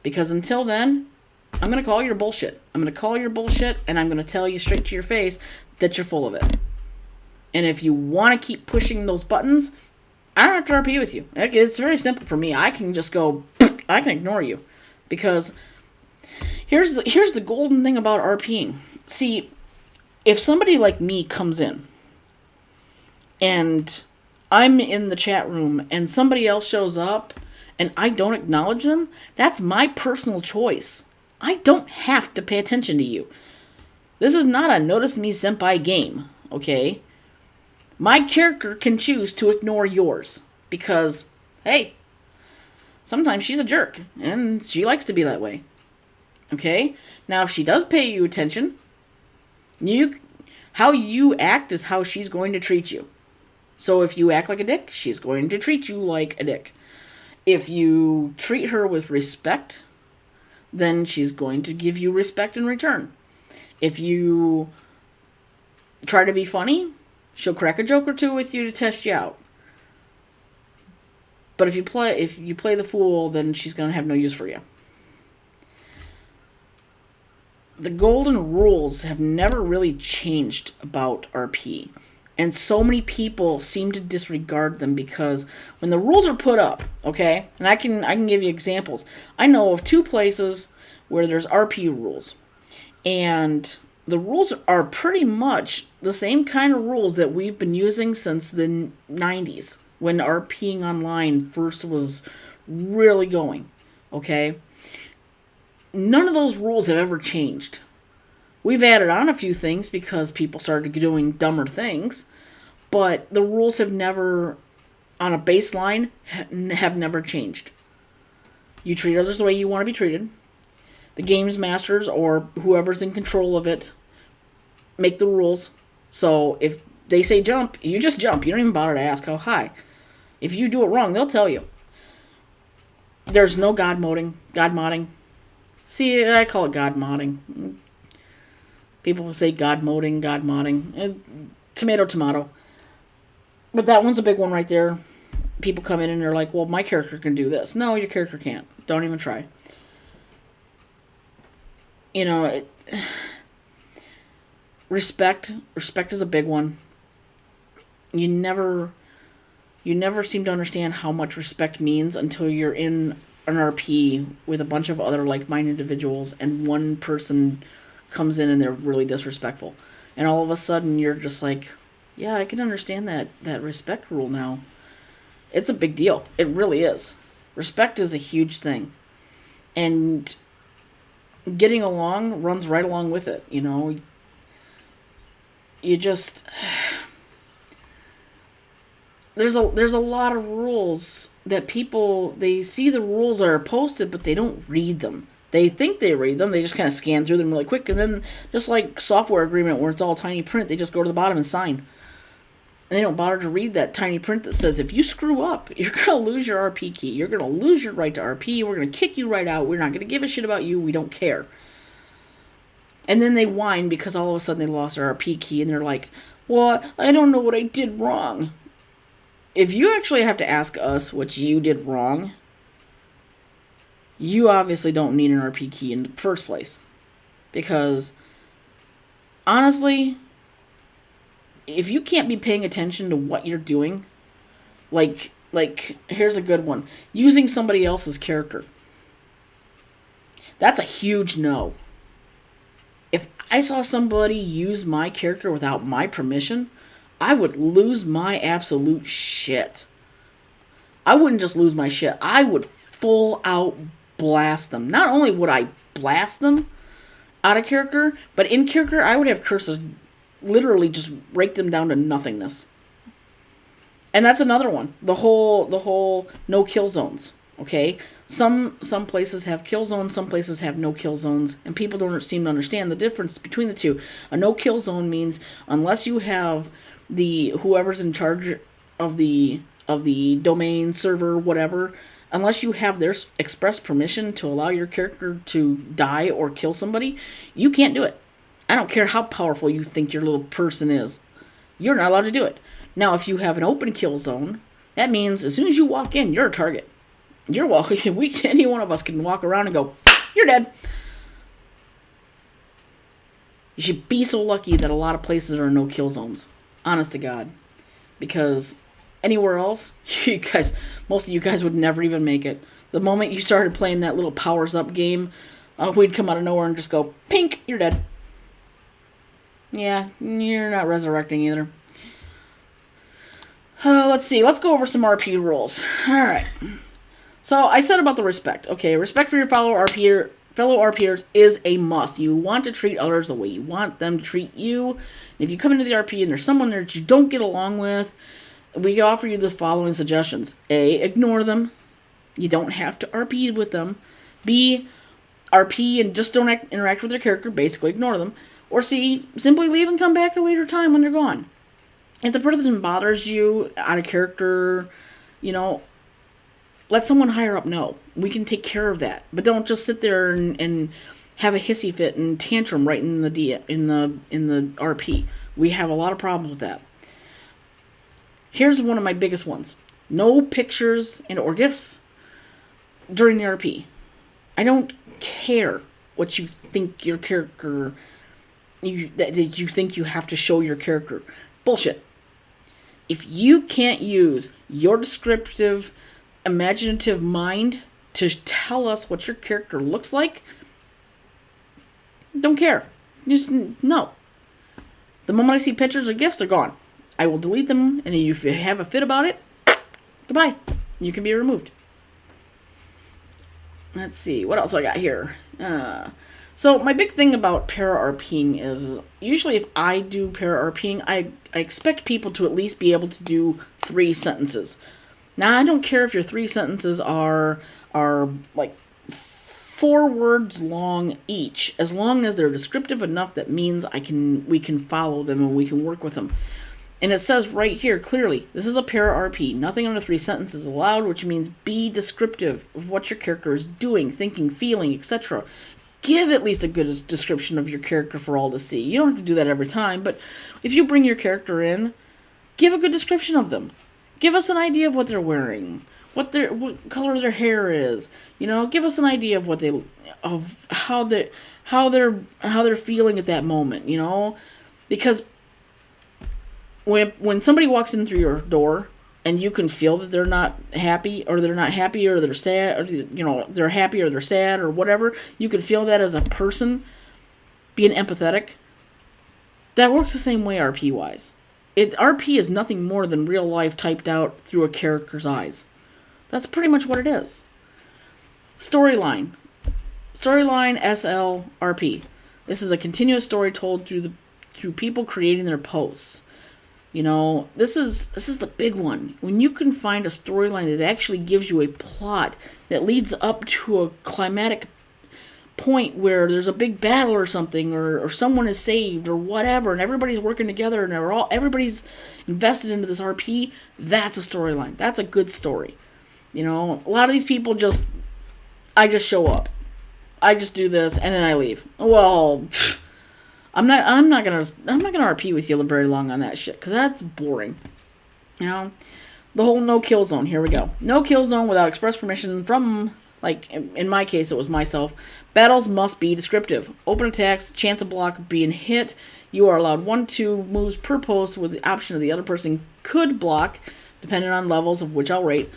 Because until then, I'm going to call your bullshit. I'm going to call your bullshit, and I'm going to tell you straight to your face that you're full of it. And if you want to keep pushing those buttons, I don't have to RP with you. It's very simple for me. I can just go, I can ignore you. Because here's the golden thing about RPing. See, if somebody like me comes in, and I'm in the chat room, and somebody else shows up, and I don't acknowledge them, that's my personal choice. I don't have to pay attention to you. This is not a notice me senpai game, okay? My character can choose to ignore yours because, hey, sometimes she's a jerk and she likes to be that way, okay? Now, if she does pay you attention, how you act is how she's going to treat you. So if you act like a dick, she's going to treat you like a dick. If you treat her with respect, then she's going to give you respect in return. If you try to be funny, she'll crack a joke or two with you to test you out. But if you play the fool, then she's going to have no use for you. The golden rules have never really changed about RP. And so many people seem to disregard them because when the rules are put up, okay, and I can give you examples. I know of 2 places where there's RP rules. And the rules are pretty much the same kind of rules that we've been using since the 90s, when RPing online first was really going, okay? None of those rules have ever changed. We've added on a few things because people started doing dumber things, but the rules have never, on a baseline, have never changed. You treat others the way you want to be treated. The games masters or whoever's in control of it make the rules. So if they say jump, you just jump. You don't even bother to ask how high. If you do it wrong, they'll tell you. There's no God modding. See, I call it God modding. People will say God modding. Tomato. But that one's a big one right there. People come in and they're like, well, my character can do this. No, your character can't. Don't even try. You know, respect is a big one. You never seem to understand how much respect means until you're in an RP with a bunch of other like-minded individuals and one person comes in and they're really disrespectful. And all of a sudden you're just like, yeah, I can understand that respect rule now. It's a big deal. It really is. Respect is a huge thing. And getting along runs right along with it, you know. You just... There's a lot of rules that people, they see the rules are posted, but they don't read them. They think they read them. They just kind of scan through them really quick. And then, just like software agreement where it's all tiny print, they just go to the bottom and sign. And they don't bother to read that tiny print that says, if you screw up, you're going to lose your RP key. You're going to lose your right to RP. We're going to kick you right out. We're not going to give a shit about you. We don't care. And then they whine because all of a sudden they lost their RP key. And they're like, well, I don't know what I did wrong. If you actually have to ask us what you did wrong, you obviously don't need an RP key in the first place. Because, honestly, if you can't be paying attention to what you're doing, like here's a good one. Using somebody else's character. That's a huge no. If I saw somebody use my character without my permission, I would lose my absolute shit. I wouldn't just lose my shit. I would full out blast them. Not only would I blast them out of character, but in character I would have curses literally just rake them down to nothingness. And that's another one. The whole no kill zones. Okay? Some places have kill zones, some places have no kill zones, and people don't seem to understand the difference between the two. A no kill zone means unless you have whoever's in charge of the domain, server, whatever, unless you have their express permission to allow your character to die or kill somebody, you can't do it. I don't care how powerful you think your little person is. You're not allowed to do it. Now, if you have an open kill zone, that means as soon as you walk in, you're a target. You're welcome. Any one of us can walk around and go, you're dead. You should be so lucky that a lot of places are no kill zones. Honest to God. Because anywhere else, most of you guys would never even make it. The moment you started playing that little powers up game, we'd come out of nowhere and just go, pink, you're dead. Yeah, you're not resurrecting either. Let's see. Let's go over some RP rules. Alright. So, I said about the respect. Okay, respect for your fellow RPers is a must. You want to treat others the way you want them to treat you. And if you come into the RP and there's someone there that you don't get along with, we offer you the following suggestions. A, ignore them. You don't have to RP with them. B, RP and just don't interact with their character. Basically, ignore them. Or C, simply leave and come back at a later time when they're gone. If the person bothers you out of character, let someone higher up know. We can take care of that. But don't just sit there and have a hissy fit and tantrum right in the RP. We have a lot of problems with that. Here's one of my biggest ones. No pictures and or GIFs during the RP. I don't care what you think your character that you think you have to show your character. Bullshit. If you can't use your descriptive, imaginative mind to tell us what your character looks like, don't care. Just no. The moment I see pictures or GIFs, they're gone. I will delete them, and if you have a fit about it, goodbye. You can be removed. Let's see, what else I got here? So my big thing about para-RPing is, usually if I do para-RPing, I expect people to at least be able to do 3 sentences. Now, I don't care if your 3 sentences are like 4 words long each, as long as they're descriptive enough that means we can follow them and we can work with them. And it says right here clearly, this is a para-RP. Nothing under 3 sentences allowed, which means be descriptive of what your character is doing, thinking, feeling, etc. Give at least a good description of your character for all to see. You don't have to do that every time, but if you bring your character in, give a good description of them. Give us an idea of what they're wearing, what color their hair is. Give us an idea of how they're feeling at that moment. Because when somebody walks in through your door and you can feel that they're not happy or they're sad, or they're happy or they're sad or whatever, you can feel that as a person being empathetic. That works the same way RP wise. RP is nothing more than real life typed out through a character's eyes. That's pretty much what it is. Storyline SL RP. This is a continuous story told through people creating their posts. This is the big one. When you can find a storyline that actually gives you a plot that leads up to a climatic point where there's a big battle or something, or someone is saved or whatever, and everybody's working together and everybody's invested into this RP, that's a storyline. That's a good story. A lot of these people I just show up. I just do this and then I leave. Well, I'm not gonna RP with you very long on that shit, because that's boring. The whole no kill zone. Here we go. No kill zone without express permission from, like in my case it was myself. Battles must be descriptive. Open attacks, chance of block being hit. You are allowed 1-2 moves per post with the option of the other person could block, depending on levels of which I'll rate.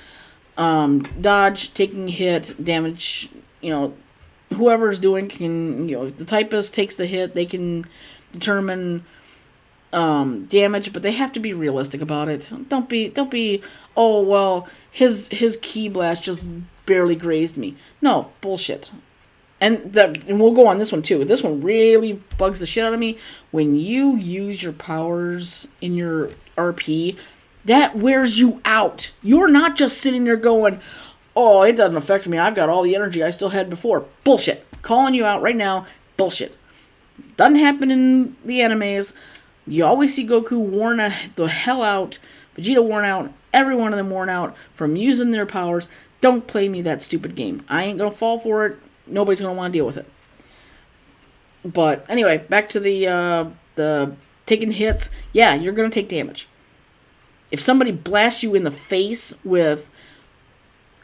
Dodge, taking hit, damage. Whoever's doing can, if the typist takes the hit, they can determine damage, but they have to be realistic about it. Don't be, oh, well, his key blast just barely grazed me. No, bullshit. And we'll go on this one too. This one really bugs the shit out of me. When you use your powers in your RP, that wears you out. You're not just sitting there going, oh, it doesn't affect me. I've got all the energy I still had before. Bullshit. Calling you out right now. Bullshit. Doesn't happen in the animes. You always see Goku worn the hell out. Vegeta worn out. Every one of them worn out from using their powers. Don't play me that stupid game. I ain't going to fall for it. Nobody's going to want to deal with it. But anyway, back to the taking hits. Yeah, you're going to take damage. If somebody blasts you in the face with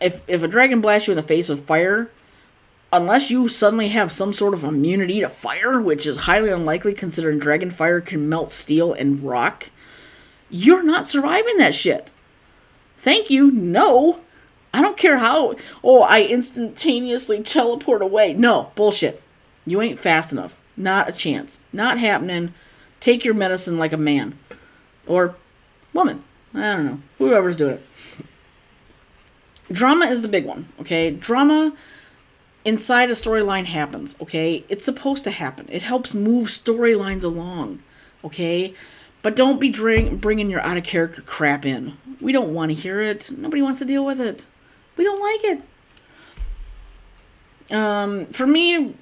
if a dragon blasts you in the face with fire, unless you suddenly have some sort of immunity to fire, which is highly unlikely considering dragon fire can melt steel and rock, you're not surviving that shit. Thank you, no. I don't care how, oh, I instantaneously teleport away. No, bullshit. You ain't fast enough. Not a chance. Not happening. Take your medicine like a man. Or woman. I don't know. Whoever's doing it. Drama is the big one, okay? Drama inside a storyline happens, okay? It's supposed to happen. It helps move storylines along, okay? But don't be bringing your out-of-character crap in. We don't want to hear it. Nobody wants to deal with it. We don't like it. For me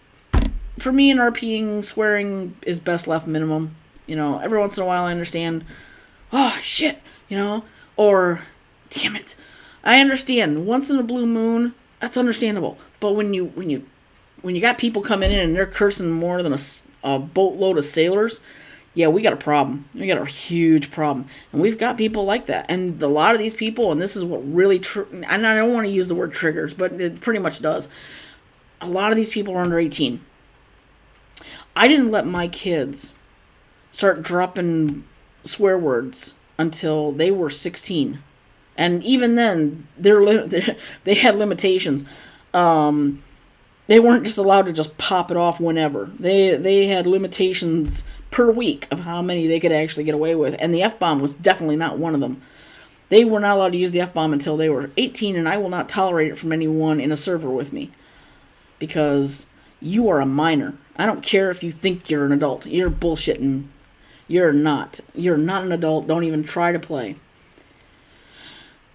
in RPing, swearing is best left minimum. You know, every once in a while I understand, oh, shit, you know, or, damn it. I understand. Once in a blue moon, that's understandable. But when you got people coming in and they're cursing more than a boatload of sailors, yeah, we got a problem. We got a huge problem. And we've got people like that. And a lot of these people, and this is what really, and I don't want to use the word triggers, but it pretty much does. A lot of these people are under 18. I didn't let my kids start dropping swear words until they were 16. And even then, they had limitations. They weren't just allowed to just pop it off whenever. They had limitations per week of how many they could actually get away with. And the F-bomb was definitely not one of them. They were not allowed to use the F-bomb until they were 18, and I will not tolerate it from anyone in a server with me. Because you are a minor. I don't care if you think you're an adult. You're bullshitting. You're not. You're not an adult. Don't even try to play.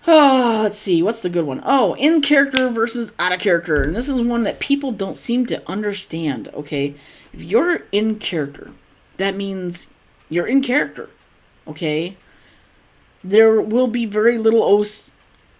Oh, let's see. What's the good one? Oh, in character versus out of character. And this is one that people don't seem to understand, okay? If you're in character, that means you're in character, okay? There will be very little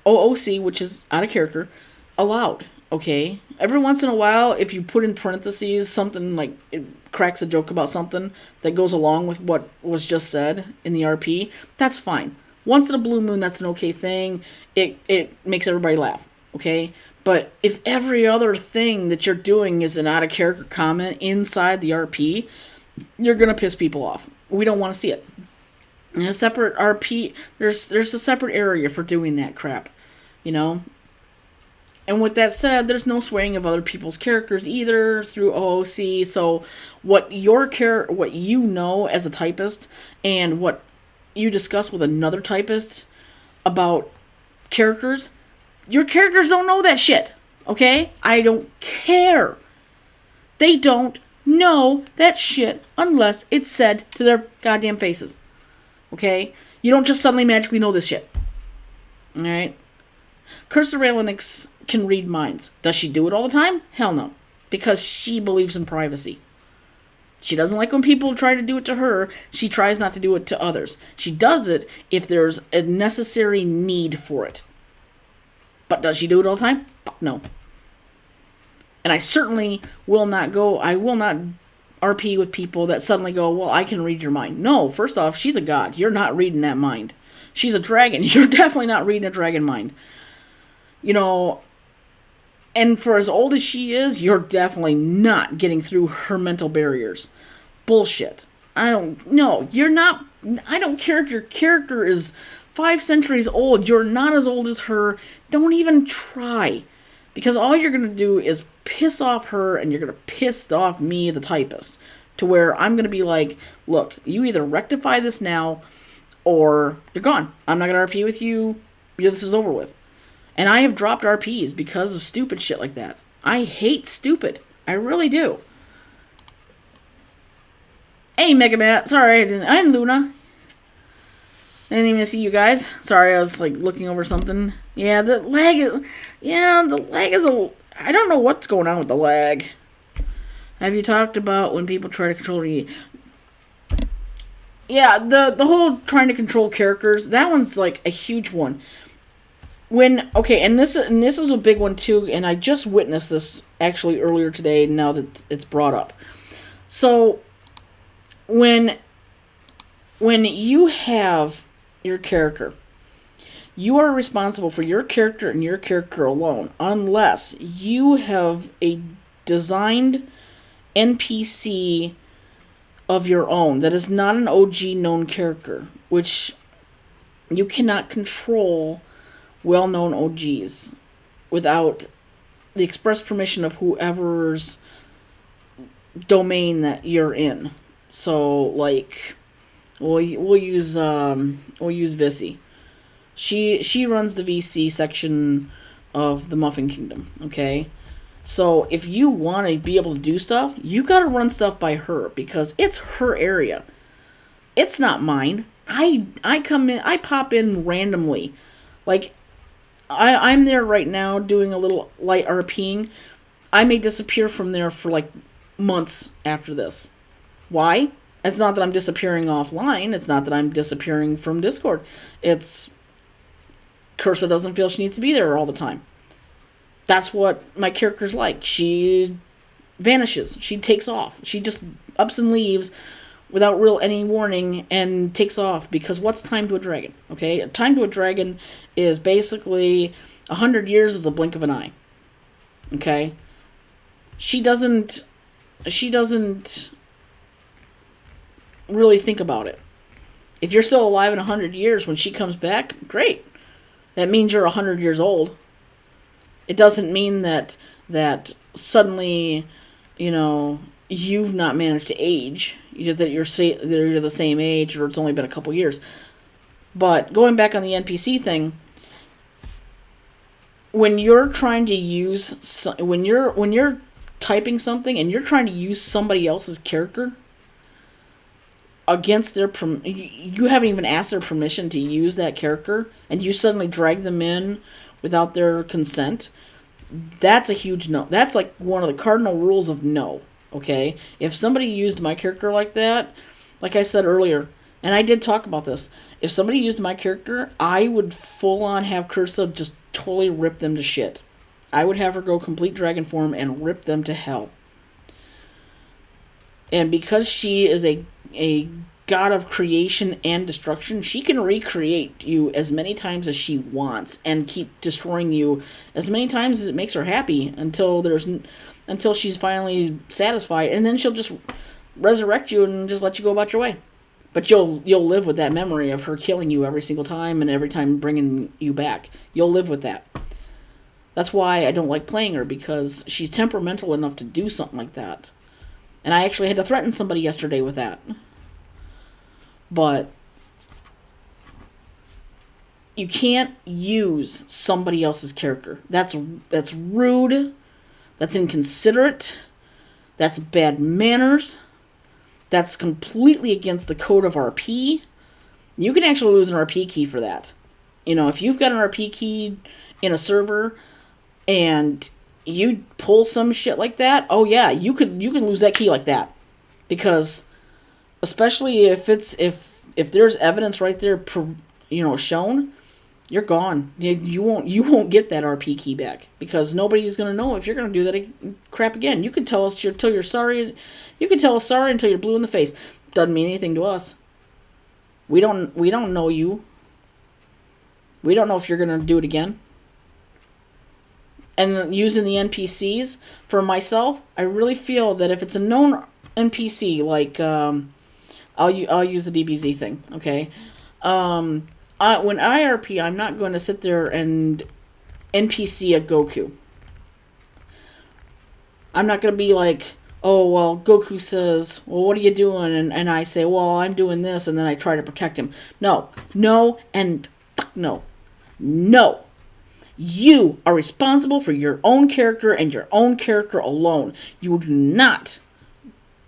OOC, which is out of character, allowed, okay? Every once in a while, if you put in parentheses something like it cracks a joke about something that goes along with what was just said in the RP, that's fine. Once in a blue moon, that's an okay thing. It makes everybody laugh, okay? But if every other thing that you're doing is an out-of-character comment inside the RP, you're going to piss people off. We don't want to see it. In a separate RP, there's a separate area for doing that crap, you know? And with that said, there's no swearing of other people's characters either through OOC. So what you know as a typist and what you discuss with another typist about characters, your characters don't know that shit, okay? I don't care. They don't know that shit unless it's said to their goddamn faces, okay? You don't just suddenly magically know this shit, alright? Cursor Linux can read minds. Does she do it all the time? Hell no, because she believes in privacy. She doesn't like when people try to do it to her. She tries not to do it to others. She does it if there's a necessary need for it. But does she do it all the time? Fuck no. And I certainly will not RP with people that suddenly go, well, I can read your mind. No, first off, she's a god. You're not reading that mind. She's a dragon. You're definitely not reading a dragon mind. You know, and for as old as she is, you're definitely not getting through her mental barriers. Bullshit. You're not. I don't care if your character is 5 centuries old. You're not as old as her. Don't even try. Because all you're going to do is piss off her and you're going to piss off me, the typist. To where I'm going to be like, look, you either rectify this now or you're gone. I'm not going to RP with you. This is over with. And I have dropped RPs because of stupid shit like that. I hate stupid. I really do. Hey, Megamat. Sorry, I'm Luna. I didn't even see you guys. Sorry, I was like looking over something. Yeah, the lag is I don't know what's going on with the lag. Have you talked about when people try to control you? Yeah, the whole trying to control characters, that one's like a huge one. And this is a big one too, and I just witnessed this actually earlier today now that it's brought up. So when you have your character, You are responsible for your character and your character alone, unless you have a designed NPC of your own that is not an OG known character, which you cannot control well-known OGs without the express permission of whoever's domain that you're in. So, like, we'll use Vissy. She runs the VC section of the Muffin Kingdom. Okay, so if you want to be able to do stuff, you got to run stuff by her because it's her area. It's not mine. I come in, I pop in randomly, like I'm there right now doing a little light RPing. I may disappear from there for like months after this. Why? It's not that I'm disappearing offline. It's not that I'm disappearing from Discord. It's Cursa doesn't feel she needs to be there all the time. That's what my character's like. She vanishes. She takes off. She just ups and leaves without real any warning and takes off because what's time to a dragon? Okay? Time to a dragon is basically 100 years is a blink of an eye. Okay? She doesn't really think about it. If you're still alive in 100 years when she comes back, great. That means you're 100 years old. It doesn't mean that suddenly, you've not managed to age. That you're the same age, or it's only been a couple years. But going back on the NPC thing, when you're trying to use when you're typing something and you're trying to use somebody else's character against their you haven't even asked their permission to use that character, and you suddenly drag them in without their consent, that's a huge no. That's like one of the cardinal rules of no. Okay? If somebody used my character like that, like I said earlier, and I did talk about this, if somebody used my character, I would full on have Cursa just totally rip them to shit. I would have her go complete dragon form and rip them to hell. And because she is a god of creation and destruction, she can recreate you as many times as she wants and keep destroying you as many times as it makes her happy until she's finally satisfied, and then she'll just resurrect you and just let you go about your way. But you'll live with that memory of her killing you every single time and every time bringing you back. You'll live with that. That's why I don't like playing her, because she's temperamental enough to do something like that. And I actually had to threaten somebody yesterday with that. But you can't use somebody else's character. That's rude. That's inconsiderate. That's bad manners. That's completely against the code of RP. You can actually lose an RP key for that. If you've got an RP key in a server and you pull some shit like that, oh yeah, you can lose that key like that. Because especially if there's evidence right there, shown, you're gone. You won't get that RP key back, because nobody's gonna know if you're gonna do that crap again. You can tell us until you're sorry. You can tell us sorry until you're blue in the face. Doesn't mean anything to us. We don't know you. We don't know if you're gonna do it again. And using the NPCs for myself, I really feel that if it's a known NPC, like I'll use the DBZ thing, okay? When IRP, I'm not going to sit there and NPC a Goku. I'm not going to be like, oh, well, Goku says, well, what are you doing? And I say, well, I'm doing this, and then I try to protect him. No, and fuck no. No. You are responsible for your own character and your own character alone. You do not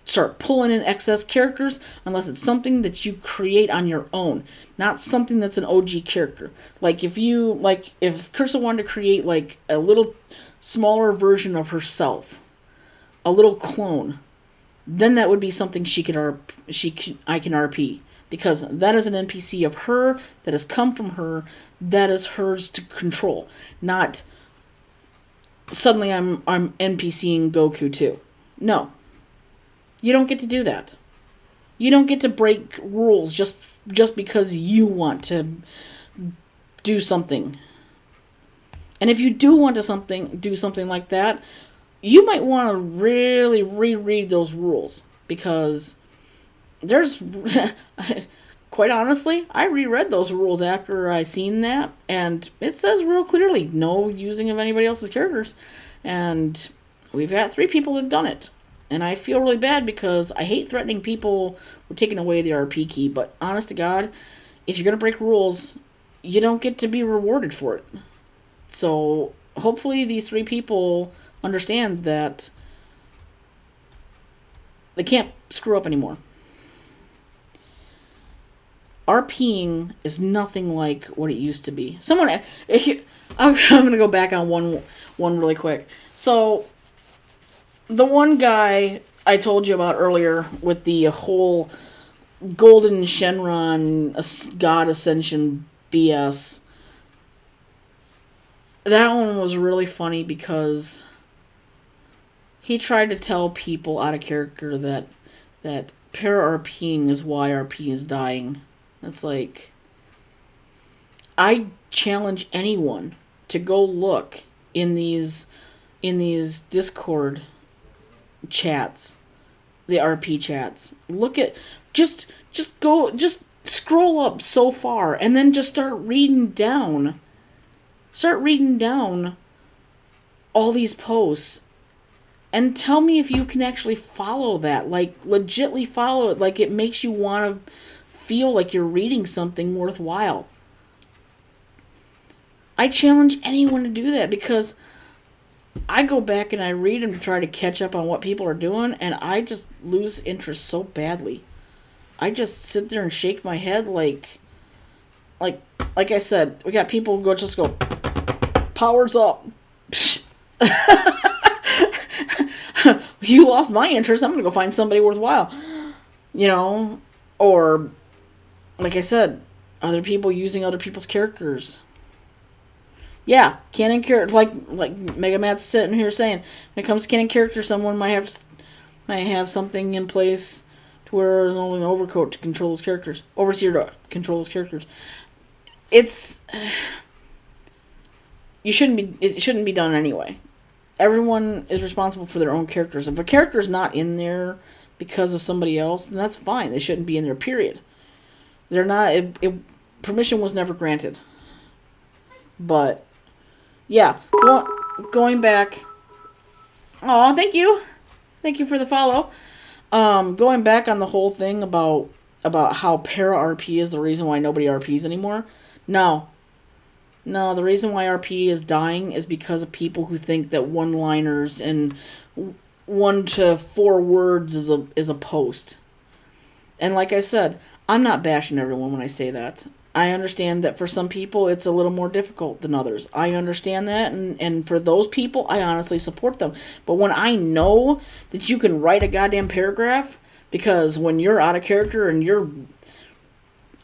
start pulling in excess characters unless it's something that you create on your own, not something that's an OG character. Like if Cursa wanted to create like a little smaller version of herself, a little clone, then that would be something I can RP, because that is an NPC of her that has come from her, that is hers to control. Not suddenly I'm NPCing Goku too. No. You don't get to do that. You don't get to break rules just because you want to do something. And if you do want to do something like that, you might want to really reread those rules, because there's quite honestly, I reread those rules after I seen that, and it says real clearly no using of anybody else's characters. And we've had 3 people that have done it. And I feel really bad because I hate threatening people with taking away the RP key, but honest to God, if you're going to break rules, you don't get to be rewarded for it. So hopefully these 3 people understand that they can't screw up anymore. RPing is nothing like what it used to be. I'm going to go back on one really quick. So the one guy I told you about earlier with the whole Golden Shenron God Ascension BS, that one was really funny because he tried to tell people out of character that para-RPing is why RP is dying. It's like, I challenge anyone to go look in these Discord chats, the RP chats. Look at just scroll up so far and then just start reading down all these posts and tell me if you can actually follow that, like legitly follow it, like it makes you want to feel like you're reading something worthwhile. I challenge anyone to do that, because I go back and I read them to try to catch up on what people are doing, and I just lose interest so badly. I just sit there and shake my head like I said, we got people who go powers up. You lost my interest, I'm gonna go find somebody worthwhile. Or like I said, other people using other people's characters. Yeah, canon character, like Mega Matt's sitting here saying, when it comes to canon character, someone might have something in place to where there's only an overcoat to control those characters, overseer to control those characters. It shouldn't be done anyway. Everyone is responsible for their own characters. If a character's not in there because of somebody else, then that's fine. They shouldn't be in there, period. They're not. Permission was never granted. But yeah, going back. Oh, thank you for the follow. Going back on the whole thing about how para RP is the reason why nobody RPs anymore. No, the reason why RP is dying is because of people who think that one-liners and 1 to 4 words is a post. And like I said, I'm not bashing everyone when I say that. I understand that for some people it's a little more difficult than others. I understand that, and for those people, I honestly support them. But when I know that you can write a goddamn paragraph, because when you're out of character and you're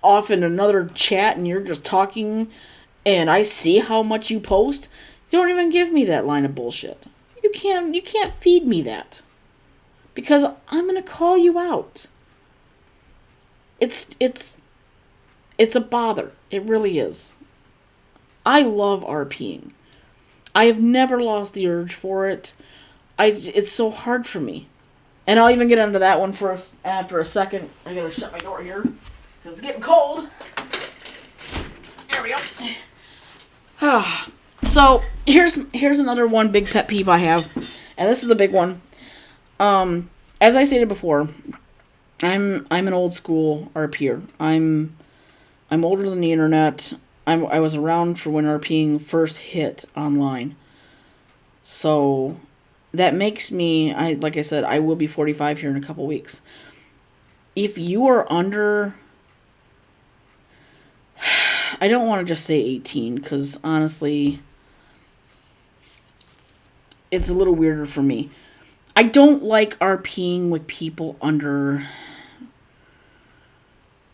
off in another chat and you're just talking, and I see how much you post, don't even give me that line of bullshit. You can't feed me that, because I'm gonna call you out. It's a bother. It really is. I love RPing. I have never lost the urge for it. It's so hard for me. And I'll even get into that one after a second. I gotta shut my door here, because it's getting cold. There we go. So here's another one big pet peeve I have, and this is a big one. As I stated before, I'm an old school RPer. I'm older than the internet. I was around for when RPing first hit online. So that makes me, like I said, I will be 45 here in a couple weeks. If you are under, I don't want to just say 18, because honestly, it's a little weirder for me. I don't like RPing with people under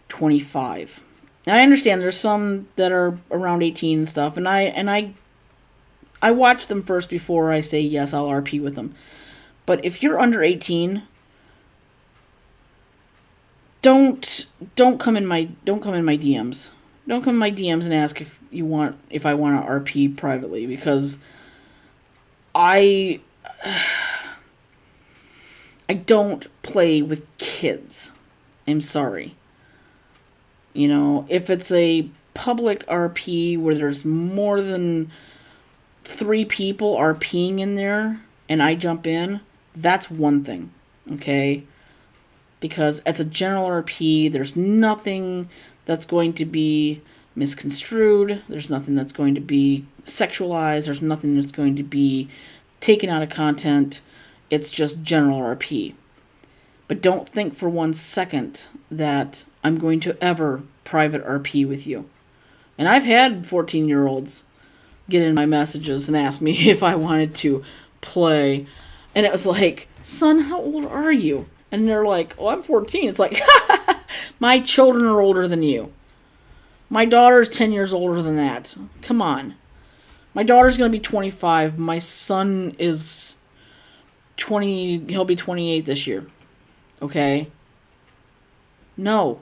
25. Now, I understand there's some that are around 18 and stuff, and I watch them first before I say yes, I'll RP with them. But if you're under 18, don't come in my DMs. Don't come in my DMs and ask if I want to RP privately, because I don't play with kids. I'm sorry. If it's a public RP where there's more than 3 people RPing in there and I jump in, that's one thing, okay? Because as a general RP, there's nothing that's going to be misconstrued. There's nothing that's going to be sexualized. There's nothing that's going to be taken out of content. It's just general RP. But don't think for 1 second that I'm going to ever private RP with you. And I've had 14-year-olds get in my messages and ask me if I wanted to play. And it was like, son, how old are you? And they're like, oh, I'm 14. It's like, my children are older than you. My daughter's 10 years older than that. Come on. My daughter's going to be 25. My son is 20. He'll be 28 this year. Okay? No.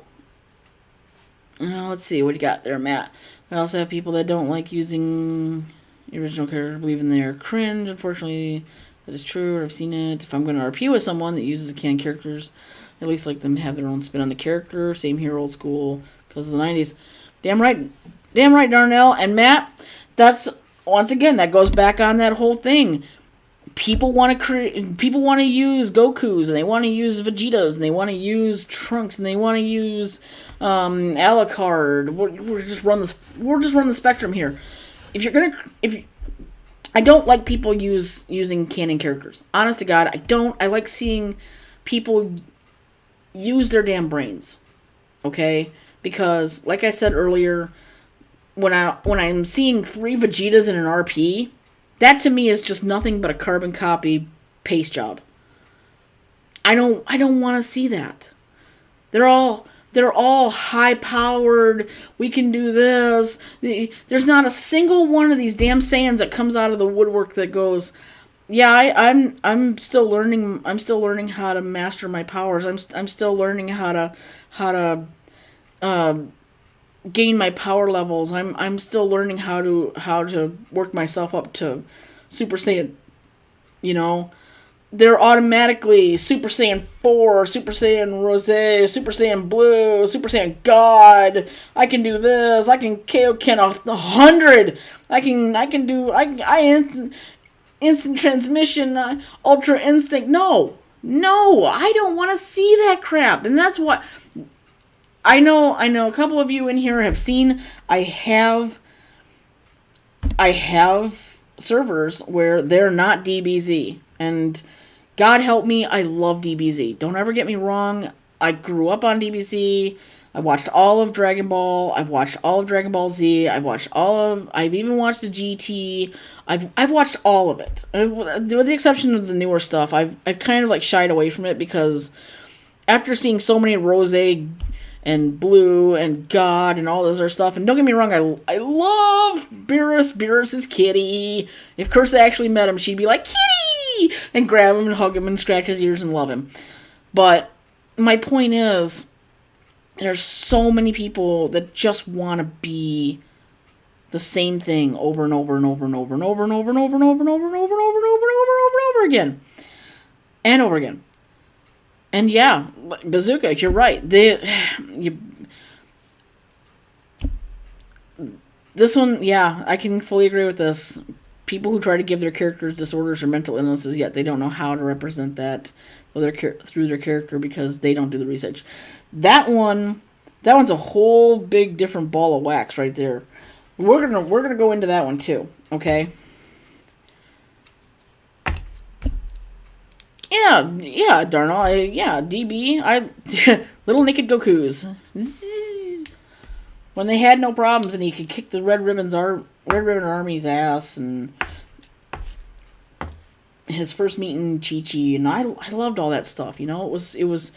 Let's see. What you got there, Matt? I also have people that don't like using the original character, believing they are cringe. Unfortunately, that is true. I've seen it. If I'm going to RP with someone that uses the canon characters, at least like them to have their own spin on the character. Same here, old school, because of the 90s. Damn right, Darnell. And Matt, that's, once again, that goes back on that whole thing. People want to use Gokus, and they want to use Vegetas, and they want to use Trunks, and they want to use Alucard. We're just run the spectrum here. I don't like people using canon characters. Honest to God, I don't. I like seeing people use their damn brains. Okay? Because, like I said earlier, when I'm seeing 3 Vegetas in an RP, that to me is just nothing but a carbon copy paste job. I don't want to see that. They're all high powered. We can do this. There's not a single one of these damn Saiyans that comes out of the woodwork that goes, yeah, I'm still learning. I'm still learning how to master my powers. I'm still learning how to gain my power levels. I'm still learning how to work myself up to Super Saiyan. They're automatically Super Saiyan 4, Super Saiyan Rose, Super Saiyan Blue, Super Saiyan God. I can do this. I can KO Ken 100. I instant transmission, Ultra Instinct. No, I don't want to see that crap. And that's what I know a couple of you in here have seen. I have servers where they're not DBZ. And God help me, I love DBZ. Don't ever get me wrong. I grew up on DBZ. I watched all of Dragon Ball. I've watched all of Dragon Ball Z. I've even watched the GT. I've watched all of it. With the exception of the newer stuff, I've kind of like shied away from it because after seeing so many Rose and Blue and God and all this other stuff, and don't get me wrong, I love Beerus. Beerus is Kitty. If Cursa actually met him, she'd be like, Kitty! And grab him and hug him and scratch his ears and love him. But my point is, there's so many people that just want to be the same thing over and over and over and over and over and over and over and over and over and over and over and over and over and over again. And over again. And yeah, Bazooka, you're right. This one, yeah, I can fully agree with this. People who try to give their characters disorders or mental illnesses, yet they don't know how to represent that through their character because they don't do the research. That one's a whole big different ball of wax right there. We're gonna go into that one too, okay? Yeah, Darnell. DB. Little naked Gokus. When they had no problems, and he could kick the Red Ribbon Army's ass, and his first meeting Chi-Chi, and I loved all that stuff. It was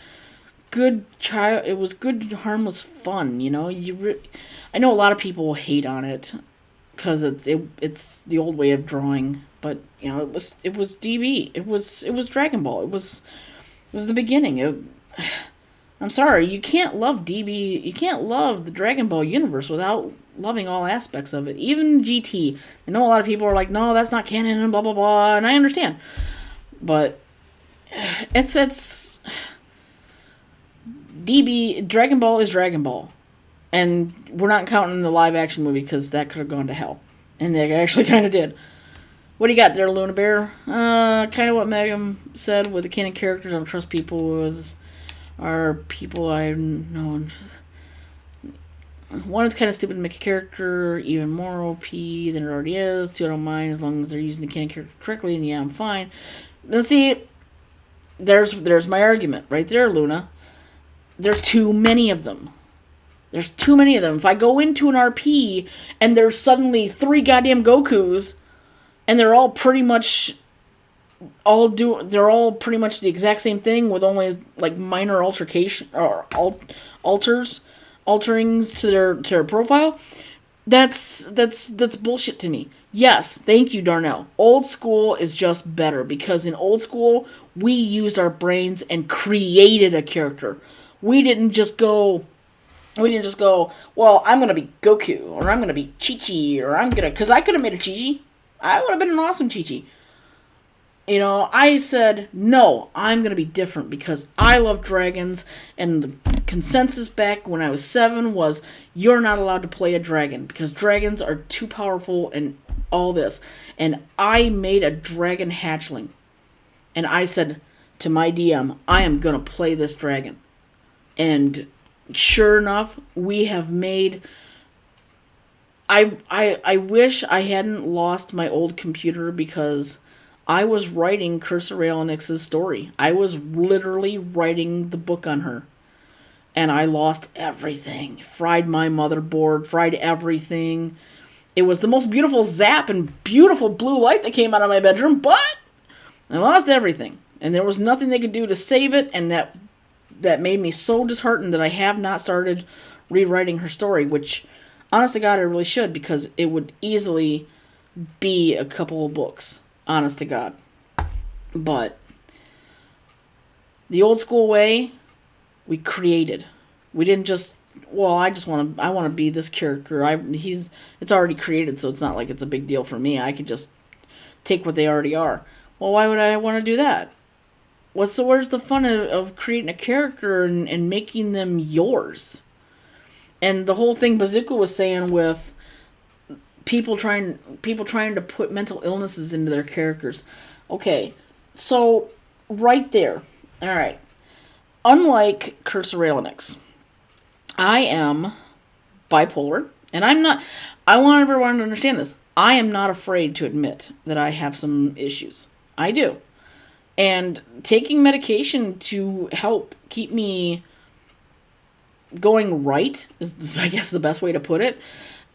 good It was good, harmless fun. I know a lot of people hate on it because it's the old way of drawing. But it was DB. It was Dragon Ball. It was the beginning. I'm sorry, you can't love DB, you can't love the Dragon Ball universe without loving all aspects of it. Even GT. I know a lot of people are like, no, that's not canon and blah blah blah, and I understand. But it's DB Dragon Ball is Dragon Ball. And we're not counting the live action movie because that could have gone to hell. And it actually kind of did. What do you got there, Luna Bear? Kind of what Megan said with the canon characters. I don't trust people with are people I know. One, it's kind of stupid to make a character even more OP than it already is. Two, I don't mind as long as they're using the canon character correctly. And yeah, I'm fine. Now see, there's my argument right there, Luna. There's too many of them. There's too many of them. If I go into an RP and there's suddenly 3 goddamn Gokus, and they're all pretty much they're all pretty much the exact same thing with only like minor altercation or alterings to their profile, that's bullshit to me. Yes, thank you, Darnell. Old school is just better because in old school we used our brains and created a character. We didn't just go, well, I'm going to be Goku, or I'm going to be Chi-Chi, or I'm going to... Because I could have made a Chi-Chi. I would have been an awesome Chi-Chi. You know, I said, no, I'm going to be different because I love dragons, and the consensus back when I was 7 was, you're not allowed to play a dragon because dragons are too powerful and all this. And I made a dragon hatchling. And I said to my DM, I am going to play this dragon. And sure enough, we have made... I wish I hadn't lost my old computer because I was writing Cursor Raelnix's story. I was literally writing the book on her. And I lost everything. Fried my motherboard, fried everything. It was the most beautiful zap and beautiful blue light that came out of my bedroom, but I lost everything. And there was nothing they could do to save it, and that made me so disheartened that I have not started rewriting her story, which, honest to God, I really should, because it would easily be a couple of books. Honest to God. But the old school way, we created. We didn't just, well, I want to be this character. It's already created, so it's not like it's a big deal for me. I could just take what they already are. Well, why would I want to do that? Where's the fun of creating a character and making them yours? And the whole thing Bazooka was saying with people trying to put mental illnesses into their characters. Okay, so right there. All right. Unlike Cursor Raelnix, I am bipolar, and I'm not. I want everyone to understand this. I am not afraid to admit that I have some issues. I do. And taking medication to help keep me going right is, I guess, the best way to put it.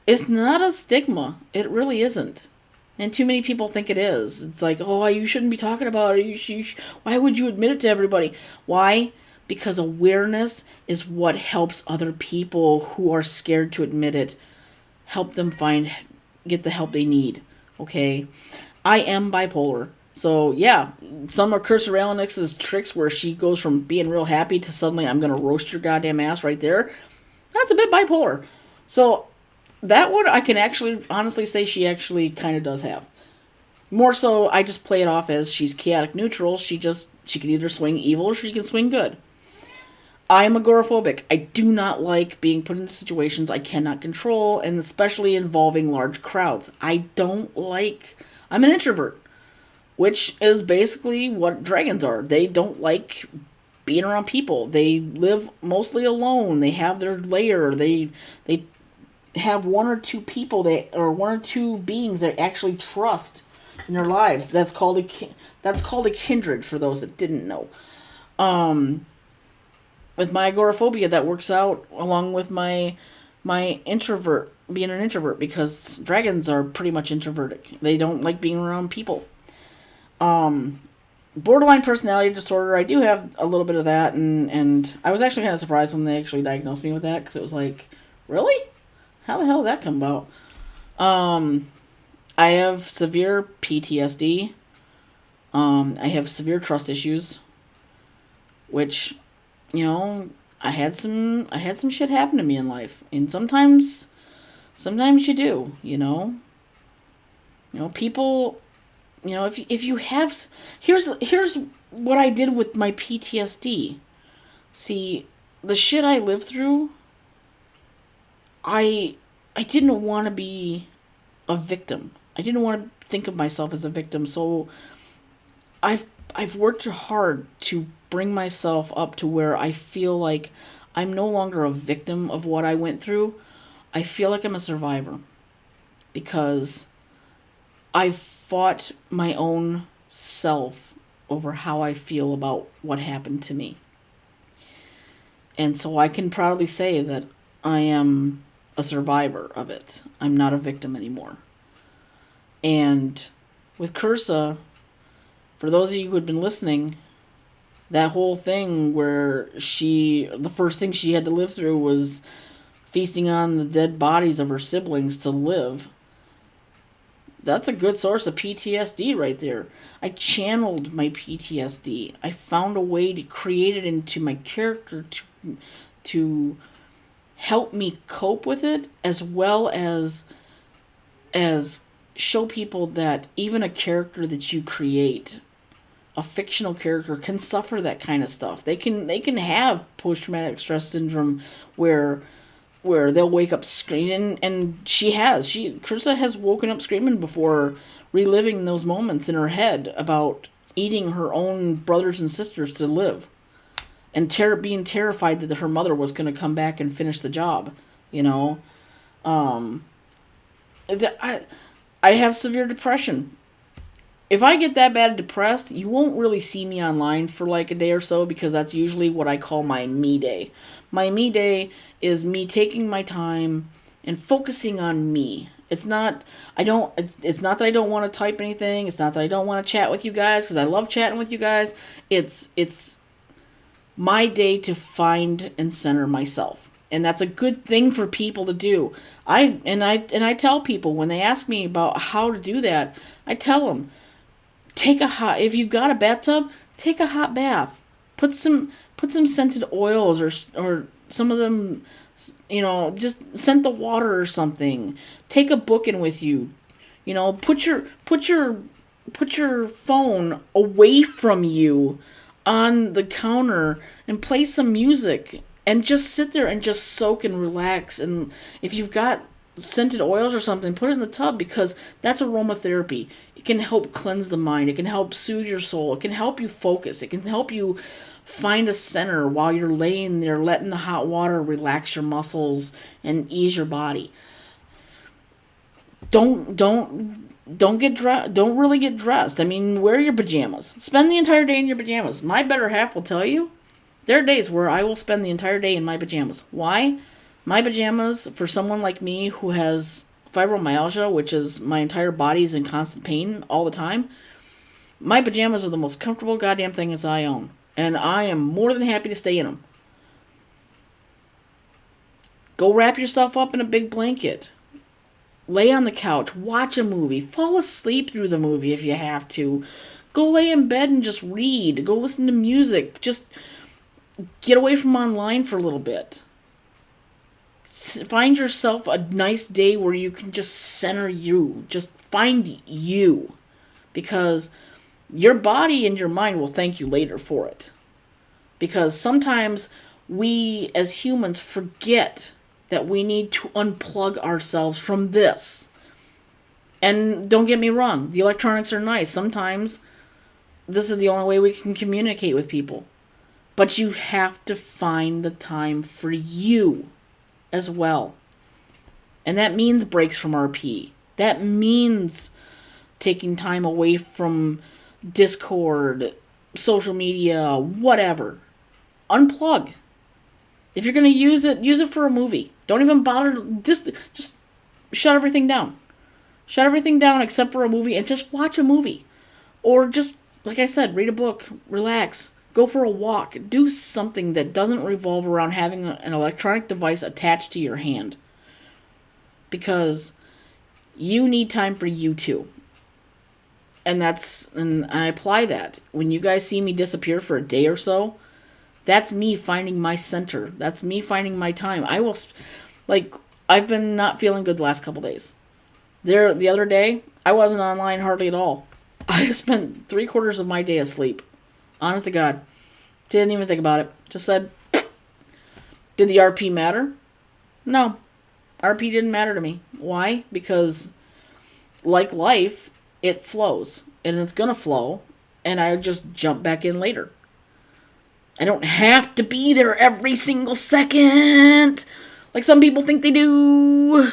It's not a stigma. It really isn't. And too many people think it is. It's like, oh, you shouldn't be talking about it. Why would you admit it to everybody? Why? Because awareness is what helps other people who are scared to admit it. Help them get the help they need. Okay? I am bipolar. So, yeah, some of Cursor Raelnix's tricks where she goes from being real happy to suddenly, I'm going to roast your goddamn ass right there, that's a bit bipolar. So, that one I can actually honestly say she actually kind of does have. More so, I just play it off as she's chaotic neutral. She can either swing evil or she can swing good. I am agoraphobic. I do not like being put into situations I cannot control, and especially involving large crowds. I'm an introvert, which is basically what dragons are. They don't like being around people. They live mostly alone. They have their lair. They have one or two people or one or two beings they actually trust in their lives. That's called a kindred for those that didn't know. With my agoraphobia, that works out along with my introvert, being an introvert, because dragons are pretty much introverted. They don't like being around people. Borderline personality disorder, I do have a little bit of that, and I was actually kind of surprised when they actually diagnosed me with that, because it was like, really? How the hell did that come about? I have severe PTSD. I have severe trust issues, which, I had some shit happen to me in life, and sometimes you do, people, if you have, here's what I did with my PTSD. See, the shit I lived through, I I didn't want to be a victim. I didn't want to think of myself as a victim. So I've I've worked hard to bring myself up to where I feel like I'm no longer a victim of what I went through. I feel like I'm a survivor because I fought my own self over how I feel about what happened to me. And so I can proudly say that I am a survivor of it. I'm not a victim anymore. And with Cursa, for those of you who had been listening, that whole thing where the first thing she had to live through was feasting on the dead bodies of her siblings to live. That's a good source of PTSD right there. I channeled my PTSD. I found a way to create it into my character to help me cope with it, as well as show people that even a character that you create, a fictional character, can suffer that kind of stuff. They can have post-traumatic stress syndrome where they'll wake up screaming, and Krista has woken up screaming before, reliving those moments in her head about eating her own brothers and sisters to live, and being terrified that her mother was going to come back and finish the job. You know, um, I have severe depression. If I get that bad depressed, you won't really see me online for like a day or so, because that's usually what I call my me day. My me day is me taking my time and focusing on me. It's not it's not that I don't want to type anything. It's not that I don't want to chat with you guys, because I love chatting with you guys. It's my day to find and center myself. And that's a good thing for people to do. I tell people when they ask me about how to do that, I tell them, if you've got a bathtub, take a hot bath. Put some scented oils, or some of them, just scent the water or something. Take a book in with you. Put your phone away from you on the counter and play some music and just sit there and just soak and relax. And if you've got scented oils or something, put it in the tub, because that's aromatherapy. It can help cleanse the mind. It can help soothe your soul. It can help you focus. It can help you find a center while you're laying there, letting the hot water relax your muscles and ease your body. Don't get dressed. Don't really get dressed. I mean, wear your pajamas. Spend the entire day in your pajamas. My better half will tell you, there are days where I will spend the entire day in my pajamas. Why? My pajamas, for someone like me who has fibromyalgia, which is my entire body's in constant pain all the time, my pajamas are the most comfortable goddamn things I own. And I am more than happy to stay in them. Go wrap yourself up in a big blanket. Lay on the couch. Watch a movie. Fall asleep through the movie if you have to. Go lay in bed and just read. Go listen to music. Just get away from online for a little bit. Find yourself a nice day where you can just center you. Just find you. Because your body and your mind will thank you later for it. Because sometimes we as humans forget that we need to unplug ourselves from this. And don't get me wrong, the electronics are nice. Sometimes this is the only way we can communicate with people. But you have to find the time for you as well. And that means breaks from RP. That means taking time away from Discord, social media, whatever. Unplug. If you're going to use it for a movie. Don't even bother. Just shut everything down. Shut everything down except for a movie, and just watch a movie. Or just, like I said, read a book, relax, go for a walk. Do something that doesn't revolve around having an electronic device attached to your hand. Because you need time for you too. And I apply that. When you guys see me disappear for a day or so, That's me finding my center. That's me finding my time. Like, I've been not feeling good the last couple days. The other day, I wasn't online hardly at all. I spent 3/4 of my day asleep. Honest to God. Didn't even think about it. Just said, did the RP matter? No. RP didn't matter to me. Why? Because, like life, it flows. And it's going to flow. And I just jump back in later. I don't have to be there every single second, like some people think they do.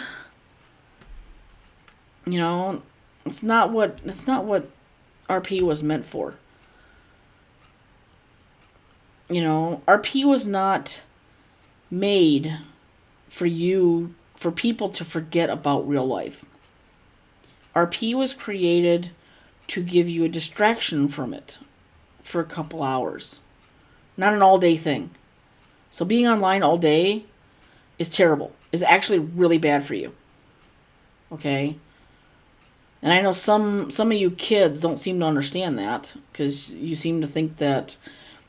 You know, it's not what RP was meant for. You know, RP was not made for people to forget about real life. RP was created to give you a distraction from it for a couple hours. Not an all-day thing. So being online all day is terrible. Is actually really bad for you. Okay? And I know some of you kids don't seem to understand that, because you seem to think that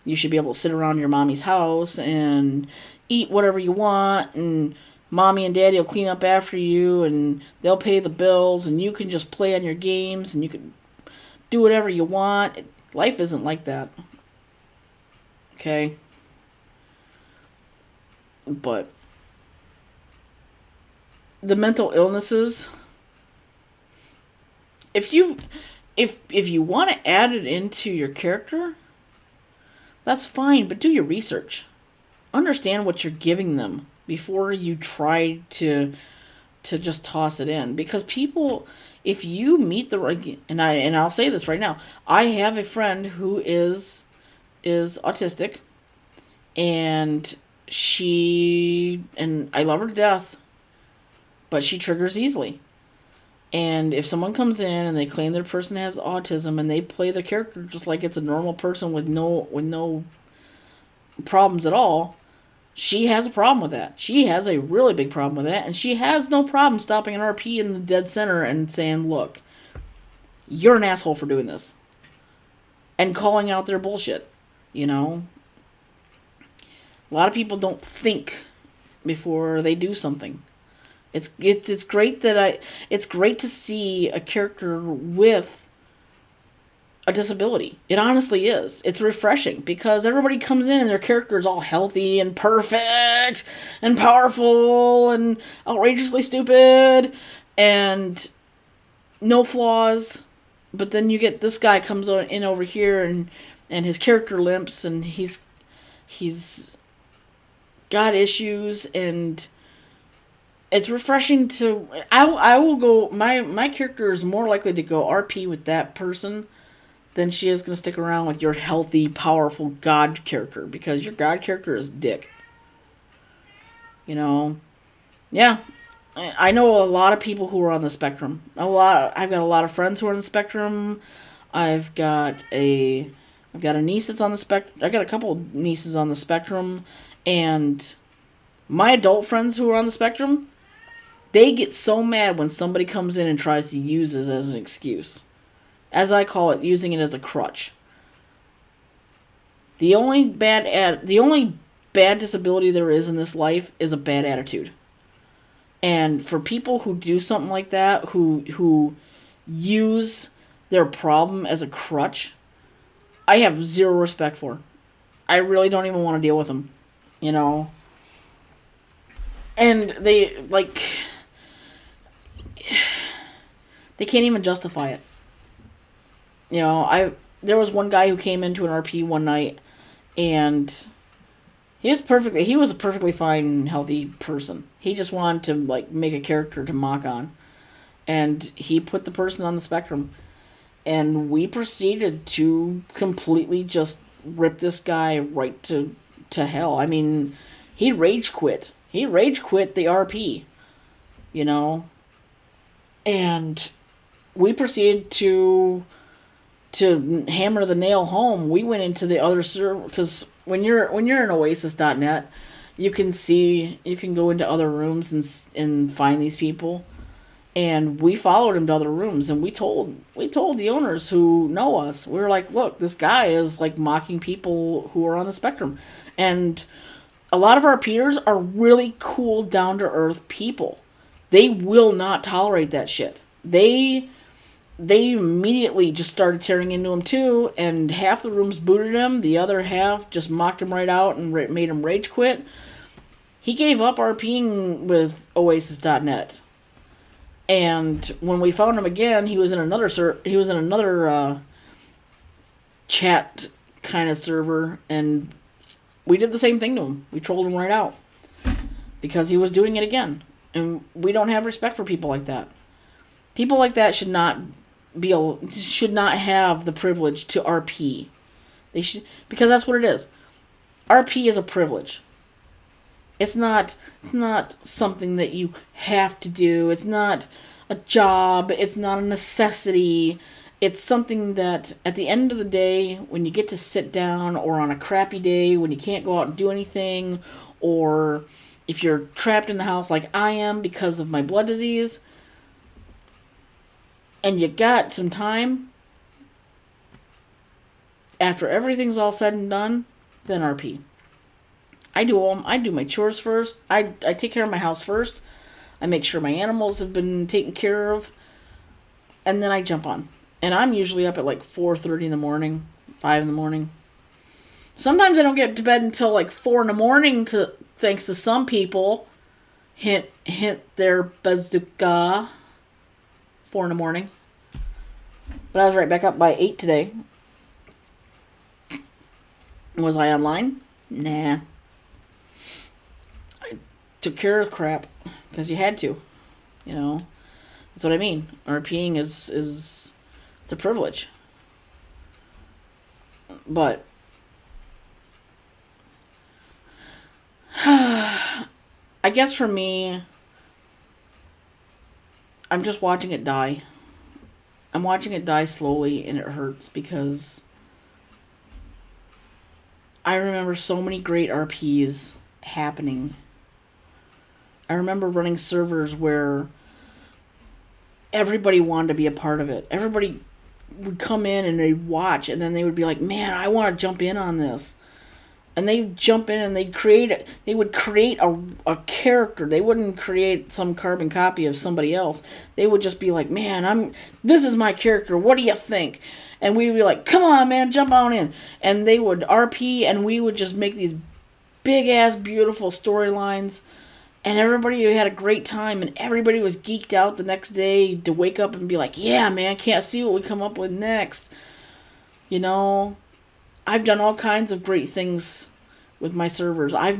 you should be able to sit around your mommy's house and eat whatever you want, and mommy and daddy will clean up after you, and they'll pay the bills, and you can just play on your games, and you can do whatever you want. Life isn't like that. Okay? But the mental illnesses, if you want to add it into your character, that's fine, but do your research. Understand what you're giving them before you try to just toss it in. Because people, if you meet the right, and I'll say this right now, I have a friend who is autistic, and I love her to death, but she triggers easily. And if someone comes in and they claim their person has autism and they play the character just like it's a normal person with no problems at all, she has a problem with that. She has a really big problem with that, and she has no problem stopping an RP in the dead center and saying, look, you're an asshole for doing this. And calling out their bullshit. You know, a lot of people don't think before they do something. It's great it's great to see a character with a disability. It honestly is. It's refreshing, because everybody comes in and their character is all healthy and perfect and powerful and outrageously stupid and no flaws. But then you get this guy comes in over here and his character limps, and he's got issues, and it's refreshing to. I will go. My character is more likely to go RP with that person than she is going to stick around with your healthy, powerful God character, because your God character is dick. You know, yeah. I know a lot of people who are on the spectrum. I've got a lot of friends who are on the spectrum. I've got a niece that's on the spectrum. I got a couple of nieces on the spectrum, and my adult friends who are on the spectrum, they get so mad when somebody comes in and tries to use it as an excuse. As I call it, using it as a crutch. The only bad disability there is in this life is a bad attitude. And for people who do something like that, who use their problem as a crutch, I have zero respect for. I really don't even want to deal with them, you know. And they can't even justify it. You know, there was one guy who came into an RP one night, and he was a perfectly fine, healthy person. He just wanted to make a character to mock on, and he put the person on the spectrum, and we proceeded to completely just rip this guy right to hell. I mean, he rage quit. He rage quit the RP, you know, and we proceeded to hammer the nail home. We went into the other server, because when you're in Oasis.net, you can go into other rooms and find these people, And we followed him to other rooms, and we told the owners who know us. We were like, look, this guy is like mocking people who are on the spectrum. And a lot of our peers are really cool, down to earth people. They will not tolerate that shit. They immediately just started tearing into him too, and half the rooms booted him, the other half just mocked him right out and made him rage quit. He gave up RPing with Oasis.net. And when we found him again, he was in another chat kind of server, and we did the same thing to him. We trolled him right out because he was doing it again. And we don't have respect for people like that. People like that should not have the privilege to RP. They should, because that's what it is. RP is a privilege. It's not something that you have to do. It's not a job. It's not a necessity. It's something that at the end of the day, when you get to sit down, or on a crappy day when you can't go out and do anything, or if you're trapped in the house like I am because of my blood disease, and you got some time, after everything's all said and done, then RP. I do my chores first. I take care of my house first. I make sure my animals have been taken care of. And then I jump on. And I'm usually up at like 4:30 in the morning, 5 in the morning. Sometimes I don't get to bed until like 4 in the morning, thanks to some people. Hint, their bazooka. 4 in the morning. But I was right back up by 8 today. Was I online? Nah. I took care of crap because you had to. You know, that's what I mean. RPing is it's a privilege. But I guess for me, I'm just watching it die. I'm watching it die slowly, and it hurts because I remember so many great RPs happening. I remember running servers where everybody wanted to be a part of it. Everybody would come in and they'd watch, and then they would be like, man, I want to jump in on this. And they'd jump in and they would create a character. They wouldn't create some carbon copy of somebody else. They would just be like, man, this is my character. What do you think? And we'd be like, come on, man, jump on in. And they would RP, and we would just make these big-ass, beautiful storylines. And everybody had a great time, and everybody was geeked out the next day to wake up and be like, yeah, man, can't see what we come up with next. You know, I've done all kinds of great things with my servers. I've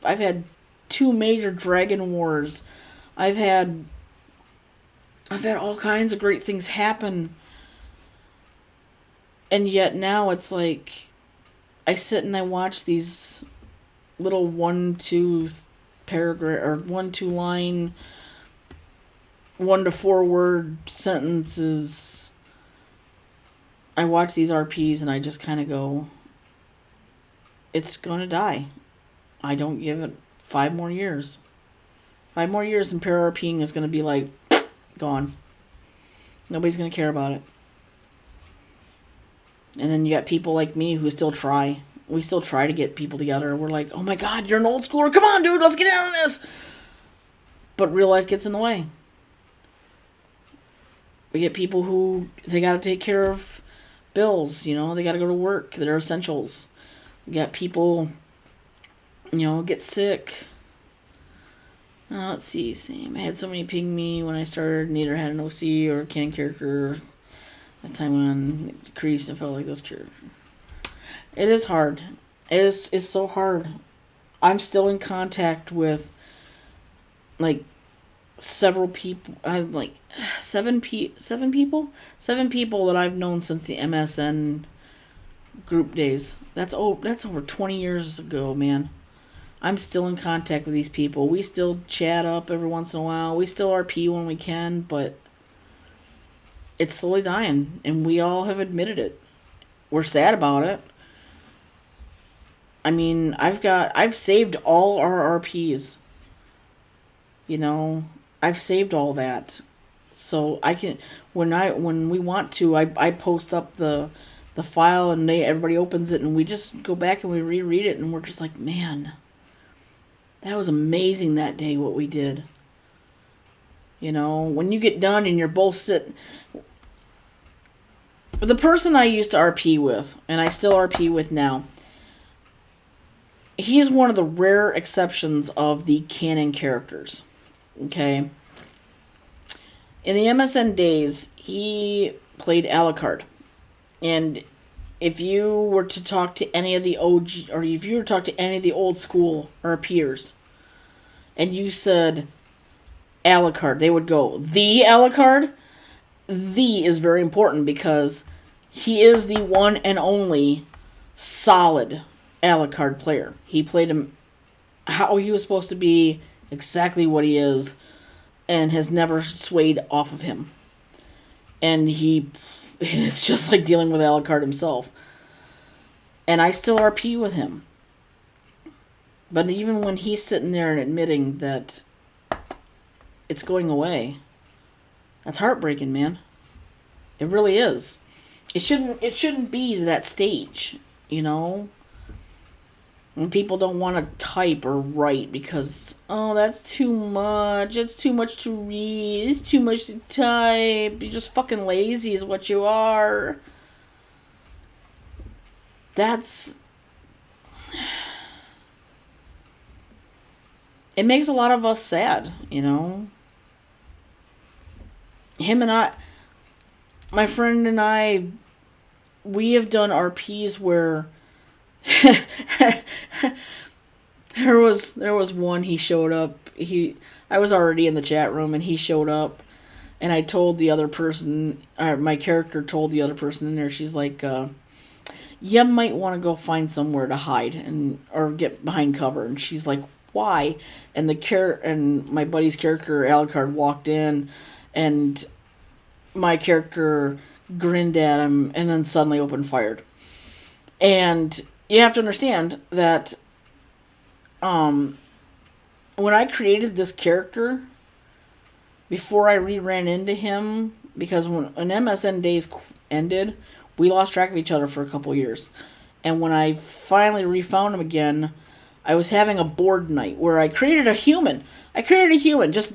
had 2 major Dragon Wars. I've had all kinds of great things happen. And yet now it's like I sit and I watch these little 1-2 paragraph or 1-2 line 1 to 4 word sentences. I watch these RPs and I just kind of go, it's going to die. I don't give it 5 more years. 5 more years and para RPing is going to be like, gone. Nobody's going to care about it. And then you got people like me who still try. We still try to get people together. We're like, oh my god, you're an old schooler. Come on, dude, let's get in on this. But real life gets in the way. We get people who, they got to take care of bills, you know. They got to go to work. They're essentials. We got people, you know, get sick. Let's see, Sam. I had so many ping me when I started. Neither had an OC or a canon character. As time went on, it decreased and felt like this character. It is hard. It's so hard. I'm still in contact with, like, several people. I have, like, 7 people that I've known since the MSN group days. That's over 20 years ago, man. I'm still in contact with these people. We still chat up every once in a while. We still RP when we can, but it's slowly dying, and we all have admitted it. We're sad about it. I mean, I've saved all our RPs. You know, I've saved all that. So I can, when we want to, I post up the file, and everybody opens it, and we just go back and we reread it, and we're just like, man, that was amazing that day what we did. You know, when you get done and you're both sitting. The person I used to RP with, and I still RP with now, he's one of the rare exceptions of the canon characters. Okay? In the MSN days, he played Alucard. And if you were to talk to any of the OG, or if you were to talk to any of the old school RPers, and you said Alucard, they would go, the Alucard? The is very important because he is the one and only solid Alucard player. He played him how he was supposed to be, exactly what he is, and has never swayed off of him. And it's just like dealing with Alucard himself. And I still RP with him. But even when he's sitting there and admitting that it's going away, that's heartbreaking, man. It really is. It shouldn't be to that stage, you know? When people don't want to type or write because, oh, that's too much. It's too much to read. It's too much to type. You're just fucking lazy is what you are. It makes a lot of us sad, you know? My friend and I, we have done RPs where there was one, he showed up. I was already in the chat room and he showed up, and I told the other person, or my character told the other person in there, she's like, you might want to go find somewhere to hide or get behind cover. And she's like, why? And and my buddy's character Alucard walked in, and my character grinned at him and then suddenly opened fire. And you have to understand that when I created this character, before I ran into him, because when MSN days ended, we lost track of each other for a couple years. And when I finally refound him again, I was having a board night where I created a human. Just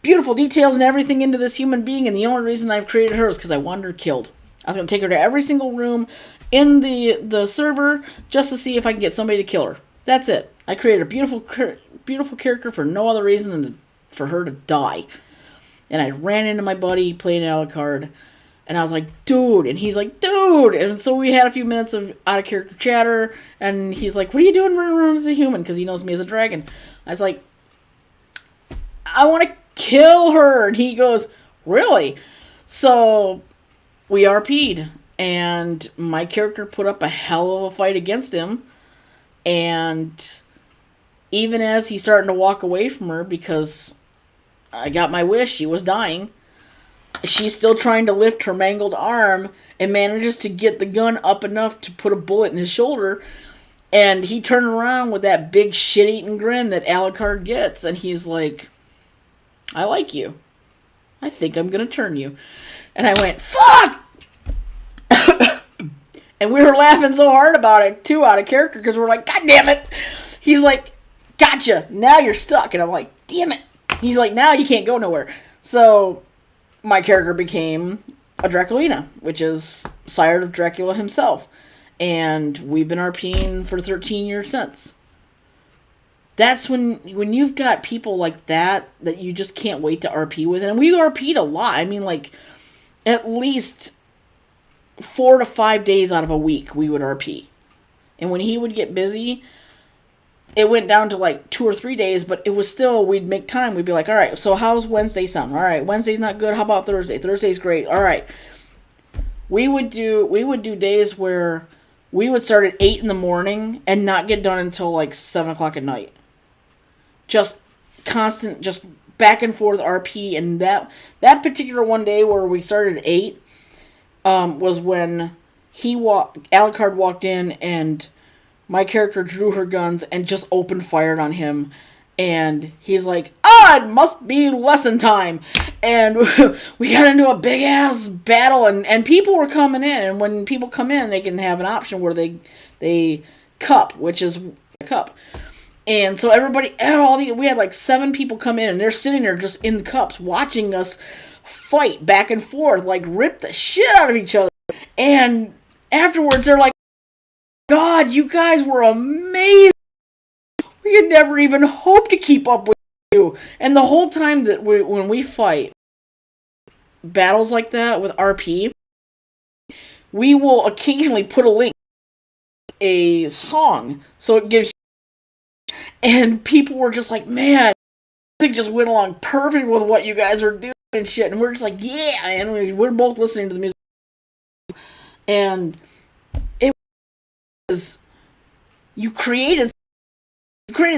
beautiful details and everything into this human being, and the only reason I've created her is because I wanted her killed. I was going to take her to every single room in the server just to see if I can get somebody to kill her. That's it. I created a beautiful character for no other reason than for her to die. And I ran into my buddy playing Alucard, and I was like, dude, and he's like, dude, and so we had a few minutes of out-of-character chatter, and he's like, what are you doing running around as a human? Because he knows me as a dragon. I was like, I want to kill her. And he goes, really? So we RP'd, and my character put up a hell of a fight against him, and even as he's starting to walk away from her because I got my wish, she was dying, she's still trying to lift her mangled arm and manages to get the gun up enough to put a bullet in his shoulder, and he turned around with that big shit-eating grin that Alucard gets, and he's like, I like you. I think I'm going to turn you. And I went, fuck! And we were laughing so hard about it, too, out of character, because we're like, God damn it! He's like, gotcha, now you're stuck. And I'm like, damn it. He's like, now you can't go nowhere. So my character became a Draculina, which is sire of Dracula himself. And we've been RPing for 13 years since. That's when you've got people like that you just can't wait to RP with. And we RP'd a lot. I mean, like, at least 4 to 5 days out of a week we would RP. And when he would get busy, it went down to like 2 or 3 days, but it was still, we'd make time. We'd be like, all right, so how's Wednesday sound? All right, Wednesday's not good. How about Thursday? Thursday's great. All right. We would do days where we would start at 8 in the morning and not get done until like 7 o'clock at night. Just constant, just back and forth RP. And that particular one day where we started at 8 was when Alucard walked in and my character drew her guns and just opened fire on him. And he's like, ah, it must be lesson time. And we got into a big ass battle, and people were coming in. And when people come in, they can have an option where they cup, which is a cup. And so everybody, we had like 7 people come in, and they're sitting there just in cups watching us fight back and forth, like rip the shit out of each other. And afterwards, they're like, God, you guys were amazing. We could never even hope to keep up with you. And the whole time that when we fight battles like that with RP, we will occasionally put a link, a song, so it gives. And people were just like, man, it just went along perfect with what you guys were doing and shit. And we're just like, yeah. And we're both listening to the music. And it was, you created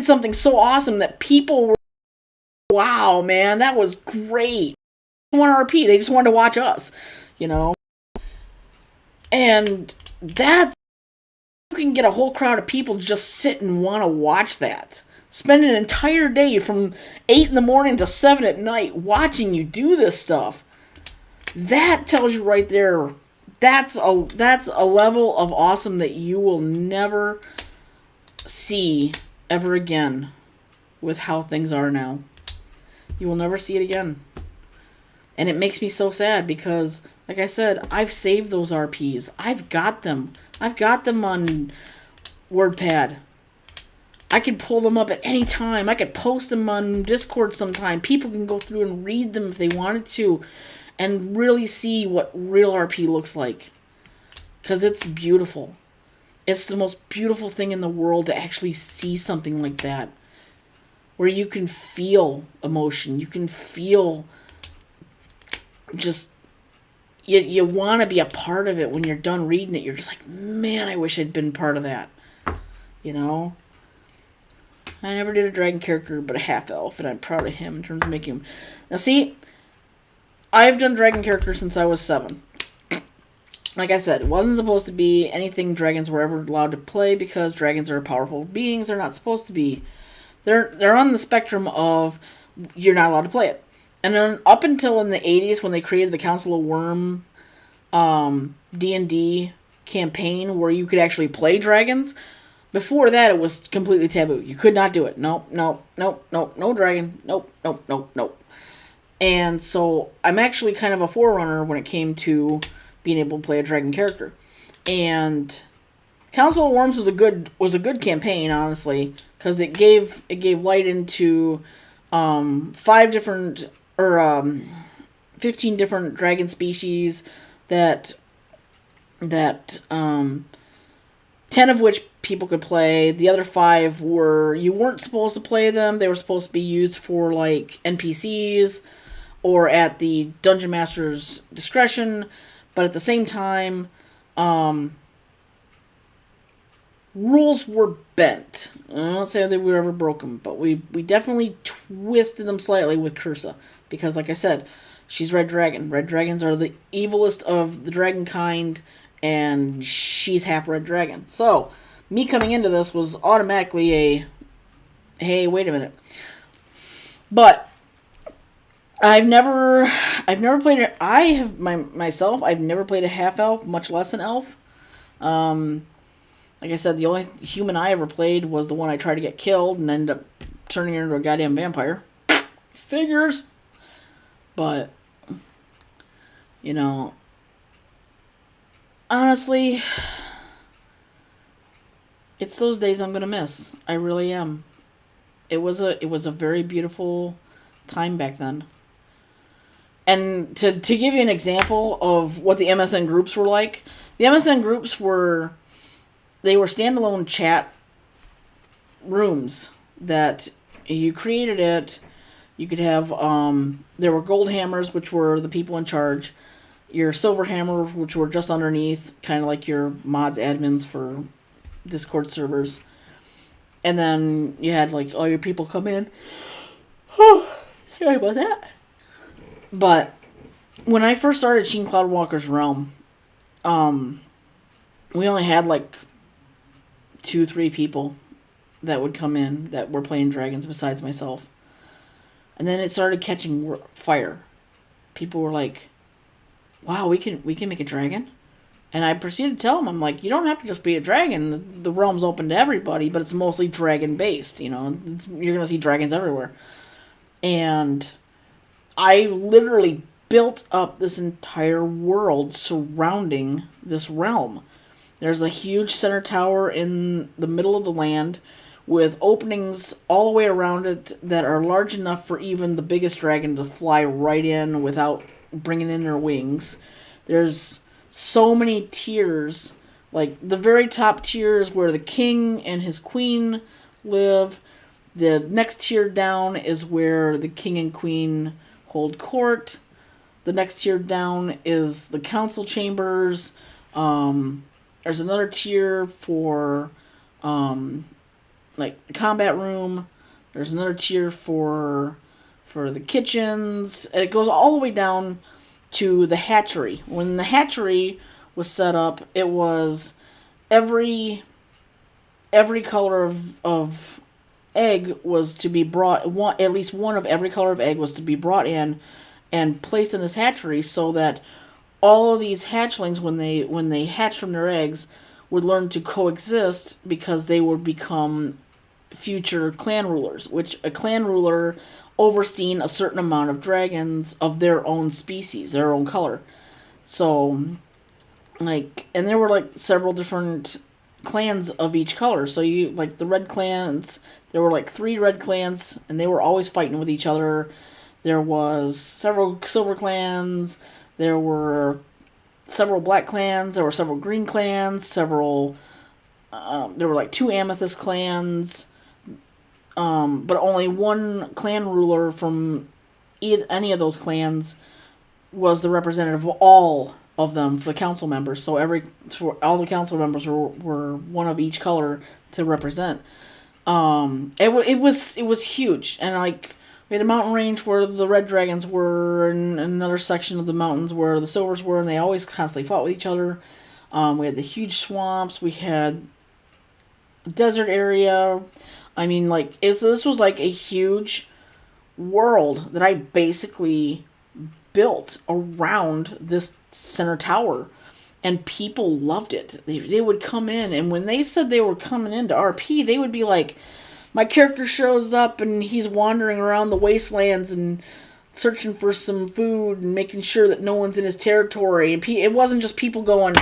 something so awesome that people were, wow, man, that was great. They want RP. They just wanted to watch us, you know. And that's, you can get a whole crowd of people just sit and want to watch that. Spend an entire day from 8 in the morning to 7 at night watching you do this stuff. That tells you right there, that's a level of awesome that you will never see ever again with how things are now. You will never see it again. And it makes me so sad because, like I said, I've saved those RPs. I've got them. I've got them on WordPad. I could pull them up at any time. I could post them on Discord sometime. People can go through and read them if they wanted to and really see what real RP looks like. Because it's beautiful. It's the most beautiful thing in the world to actually see something like that. Where you can feel emotion. You can feel just, you want to be a part of it when you're done reading it. You're just like, man, I wish I'd been part of that. You know? I never did a dragon character but a half-elf, and I'm proud of him in terms of making him. Now see, I've done dragon characters since I was 7. Like I said, it wasn't supposed to be anything dragons were ever allowed to play because dragons are powerful beings. They're not supposed to be. They're on the spectrum of you're not allowed to play it. And then up until in the 80s when they created the Council of Worm D&D campaign where you could actually play dragons, before that it was completely taboo. You could not do it. No dragon. Nope. And so I'm actually kind of a forerunner when it came to being able to play a dragon character. And Council of Worms was a good campaign, honestly, because it gave light into 15 different dragon species that 10 of which people could play. The other 5 you weren't supposed to play them. They were supposed to be used for like NPCs or at the Dungeon Master's discretion. But at the same time, rules were bent. I don't say they were ever broken, but we definitely twisted them slightly with Cursa. Because like I said, she's Red Dragon. Red Dragons are the evilest of the dragon kind, and she's half Red Dragon. So, me coming into this was automatically a, hey, wait a minute. But I've never played it. I've never played a half elf, much less an elf. Like I said, the only human I ever played was the one I tried to get killed and ended up turning her into a goddamn vampire. Figures. But, you know, honestly, it's those days I'm gonna miss. I really am. It was a very beautiful time back then. And to give you an example of what the MSN groups were like, the MSN groups were standalone chat rooms that you created it. You could have, there were gold hammers, which were the people in charge. Your silver hammer, which were just underneath, kind of like your mods admins for Discord servers. And then you had, like, all your people come in. Oh, sorry about that. But when I first started Sheen Cloudwalker's Realm, we only had, like, 2-3 people that would come in that were playing dragons besides myself. And then it started catching fire. People were like, "Wow, we can make a dragon." And I proceeded to tell them, I'm like, you don't have to just be a dragon. The realm's open to everybody, but it's mostly dragon based. You're gonna see dragons everywhere. And I literally built up this entire world surrounding this realm. There's a huge center tower in the middle of the land with openings all the way around it that are large enough for even the biggest dragon to fly right in without bringing in their wings. There's so many tiers. Like, the very top tier is where the king and his queen live. The next tier down is where the king and queen hold court. The next tier down is the council chambers. There's another tier for like the combat room. There's another tier for the kitchens. And it goes all the way down to the hatchery. When the hatchery was set up, it was every color of egg was to be brought, at least one of every color of egg was to be brought in and placed in this hatchery, so that all of these hatchlings, when they hatch from their eggs, would learn to coexist, because they would become future clan rulers, which a clan ruler overseeing a certain amount of dragons of their own species, their own color. So, like, and there were like several different clans of each color. So you, like, the red clans, there were like 3 red clans, and they were always fighting with each other. There was several silver clans, there were several black clans, there were several green clans, there were like 2 amethyst clans, but only one clan ruler from any of those clans was the representative of all of them for the council members. So all the council members were one of each color to represent. It was huge, and like, we had a mountain range where the red dragons were, and another section of the mountains where the silvers were, and they always constantly fought with each other. We had the huge swamps. We had a desert area. I mean, like, this was like a huge world that I basically built around this center tower, and people loved it. They would come in, and when they said they were coming into RP, they would be like, my character shows up and he's wandering around the wastelands and searching for some food and making sure that no one's in his territory. And it wasn't just people going,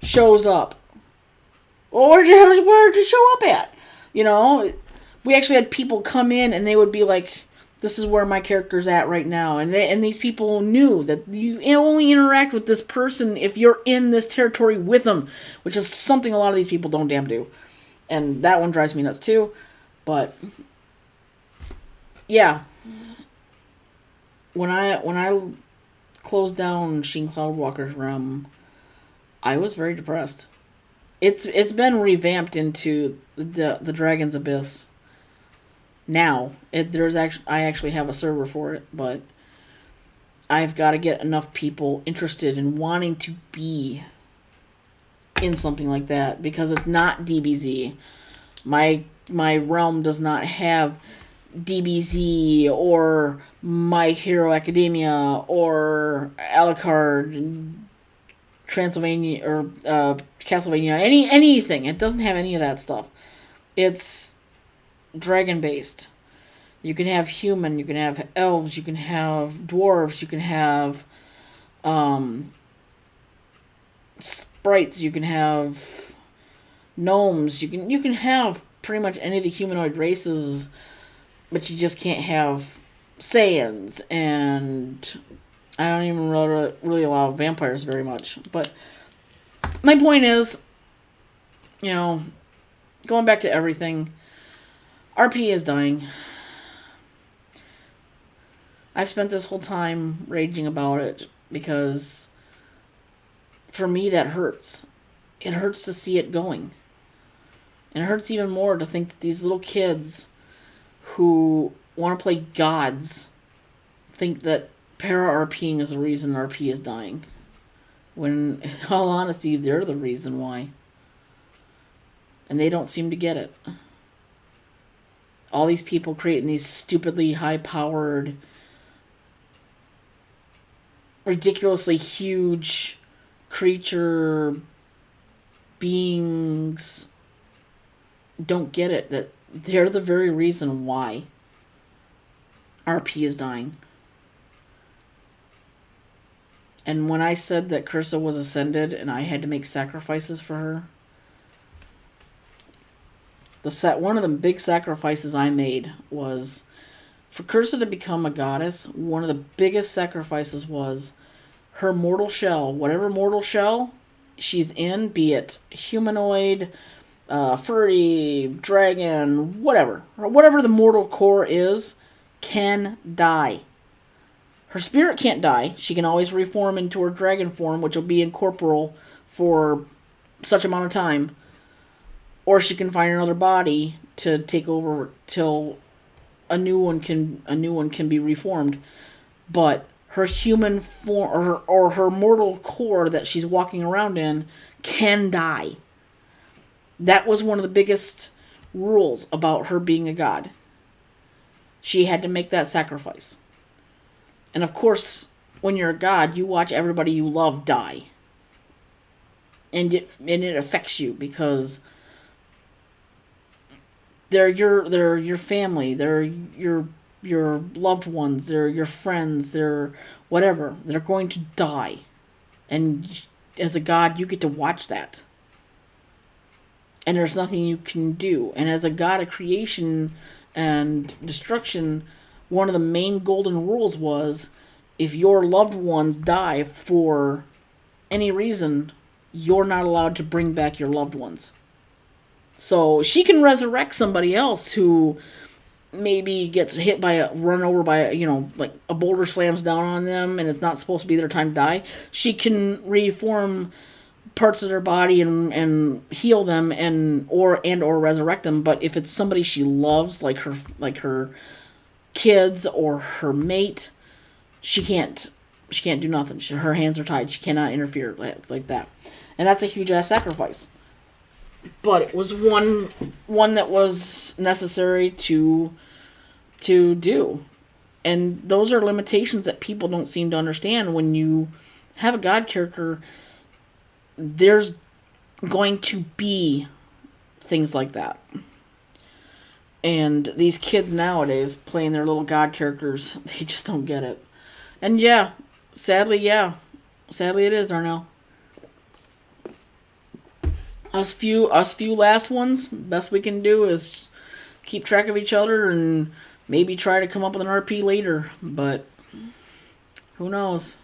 shows up. Well, where'd you show up at? We actually had people come in and they would be like, this is where my character's at right now. And these people knew that you only interact with this person if you're in this territory with them, which is something a lot of these people don't damn do. And that one drives me nuts too. But yeah, when I closed down Sheen Cloudwalker's realm, I was very depressed. It's been revamped into the Dragon's Abyss. Now I actually have a server for it, but I've got to get enough people interested in wanting to be in something like that, because it's not DBZ. My realm does not have DBZ or My Hero Academia or Alucard, Transylvania, or Castlevania, anything. It doesn't have any of that stuff. It's dragon based. You can have human, you can have elves, you can have dwarves, you can have sprites, you can have gnomes, you can have pretty much any of the humanoid races, but you just can't have Saiyans, and I don't even really allow vampires very much. But my point is, going back to everything, RP is dying. I've spent this whole time raging about it because, for me, that hurts. It hurts to see it going. And it hurts even more to think that these little kids who want to play gods think that para-RPing is the reason RP is dying. When, in all honesty, they're the reason why. And they don't seem to get it. All these people creating these stupidly high-powered, ridiculously huge creature beings don't get it. That they're the very reason why RP is dying. And when I said that Cursa was ascended and I had to make sacrifices for her, one of the big sacrifices I made was for Cursa to become a goddess. One of the biggest sacrifices was her mortal shell, whatever mortal shell she's in, be it humanoid, furry, dragon, whatever the mortal core is, can die. Her spirit can't die. She can always reform into her dragon form, which will be incorporeal for such amount of time. Or she can find another body to take over till a new one can be reformed. But her human form or her mortal core that she's walking around in can die. That was one of the biggest rules about her being a god. She had to make that sacrifice. And of course, when you're a god, you watch everybody you love die. And it affects you because they're your family, they're your loved ones, they're your friends, they're whatever. They're going to die. And as a god, you get to watch that. And there's nothing you can do. And as a god of creation and destruction, one of the main golden rules was if your loved ones die for any reason, you're not allowed to bring back your loved ones. So she can resurrect somebody else who maybe gets run over by, like a boulder slams down on them and it's not supposed to be their time to die. She can reform parts of their body and heal them or resurrect them. But if it's somebody she loves, like her kids or her mate, she can't do nothing. Her hands are tied. She cannot interfere like that. And that's a huge ass sacrifice. But it was one that was necessary to do. And those are limitations that people don't seem to understand. When you have a god character, there's going to be things like that. And these kids nowadays playing their little god characters, they just don't get it. And sadly it is, Darnell. Us few last ones, best we can do is keep track of each other and maybe try to come up with an RP later. But who knows?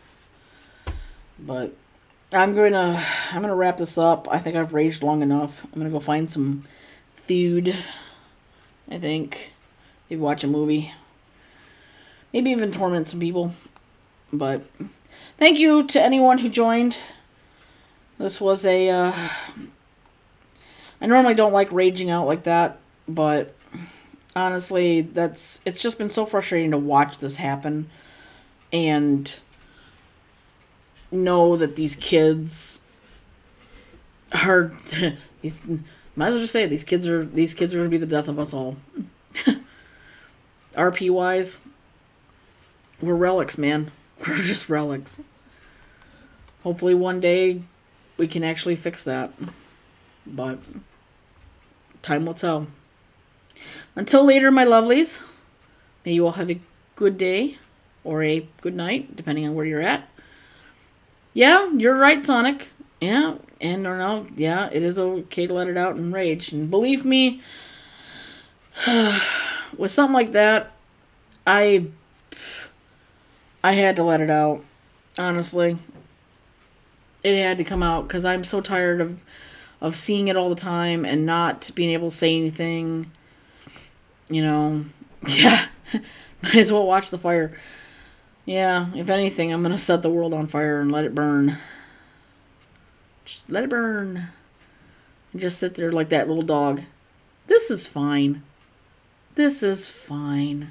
But I'm gonna wrap this up. I think I've raged long enough. I'm gonna go find some food. I think maybe watch a movie. Maybe even torment some people. But thank you to anyone who joined. This was I normally don't like raging out like that, but honestly, it's just been so frustrating to watch this happen and know that these kids are might as well just say it, these kids are going to be the death of us all. RP wise, we're relics, man. We're just relics. Hopefully one day we can actually fix that. But time will tell. Until later, my lovelies, may you all have a good day or a good night, depending on where you're at. Yeah, you're right, Sonic. Yeah, and or no, yeah, it is okay to let it out and rage. And believe me, with something like that, I had to let it out. Honestly, it had to come out because I'm so tired of seeing it all the time and not being able to say anything. Yeah, might as well watch the fire. Yeah, if anything, I'm gonna set the world on fire and let it burn. Just let it burn. And just sit there like that little dog. This is fine. This is fine.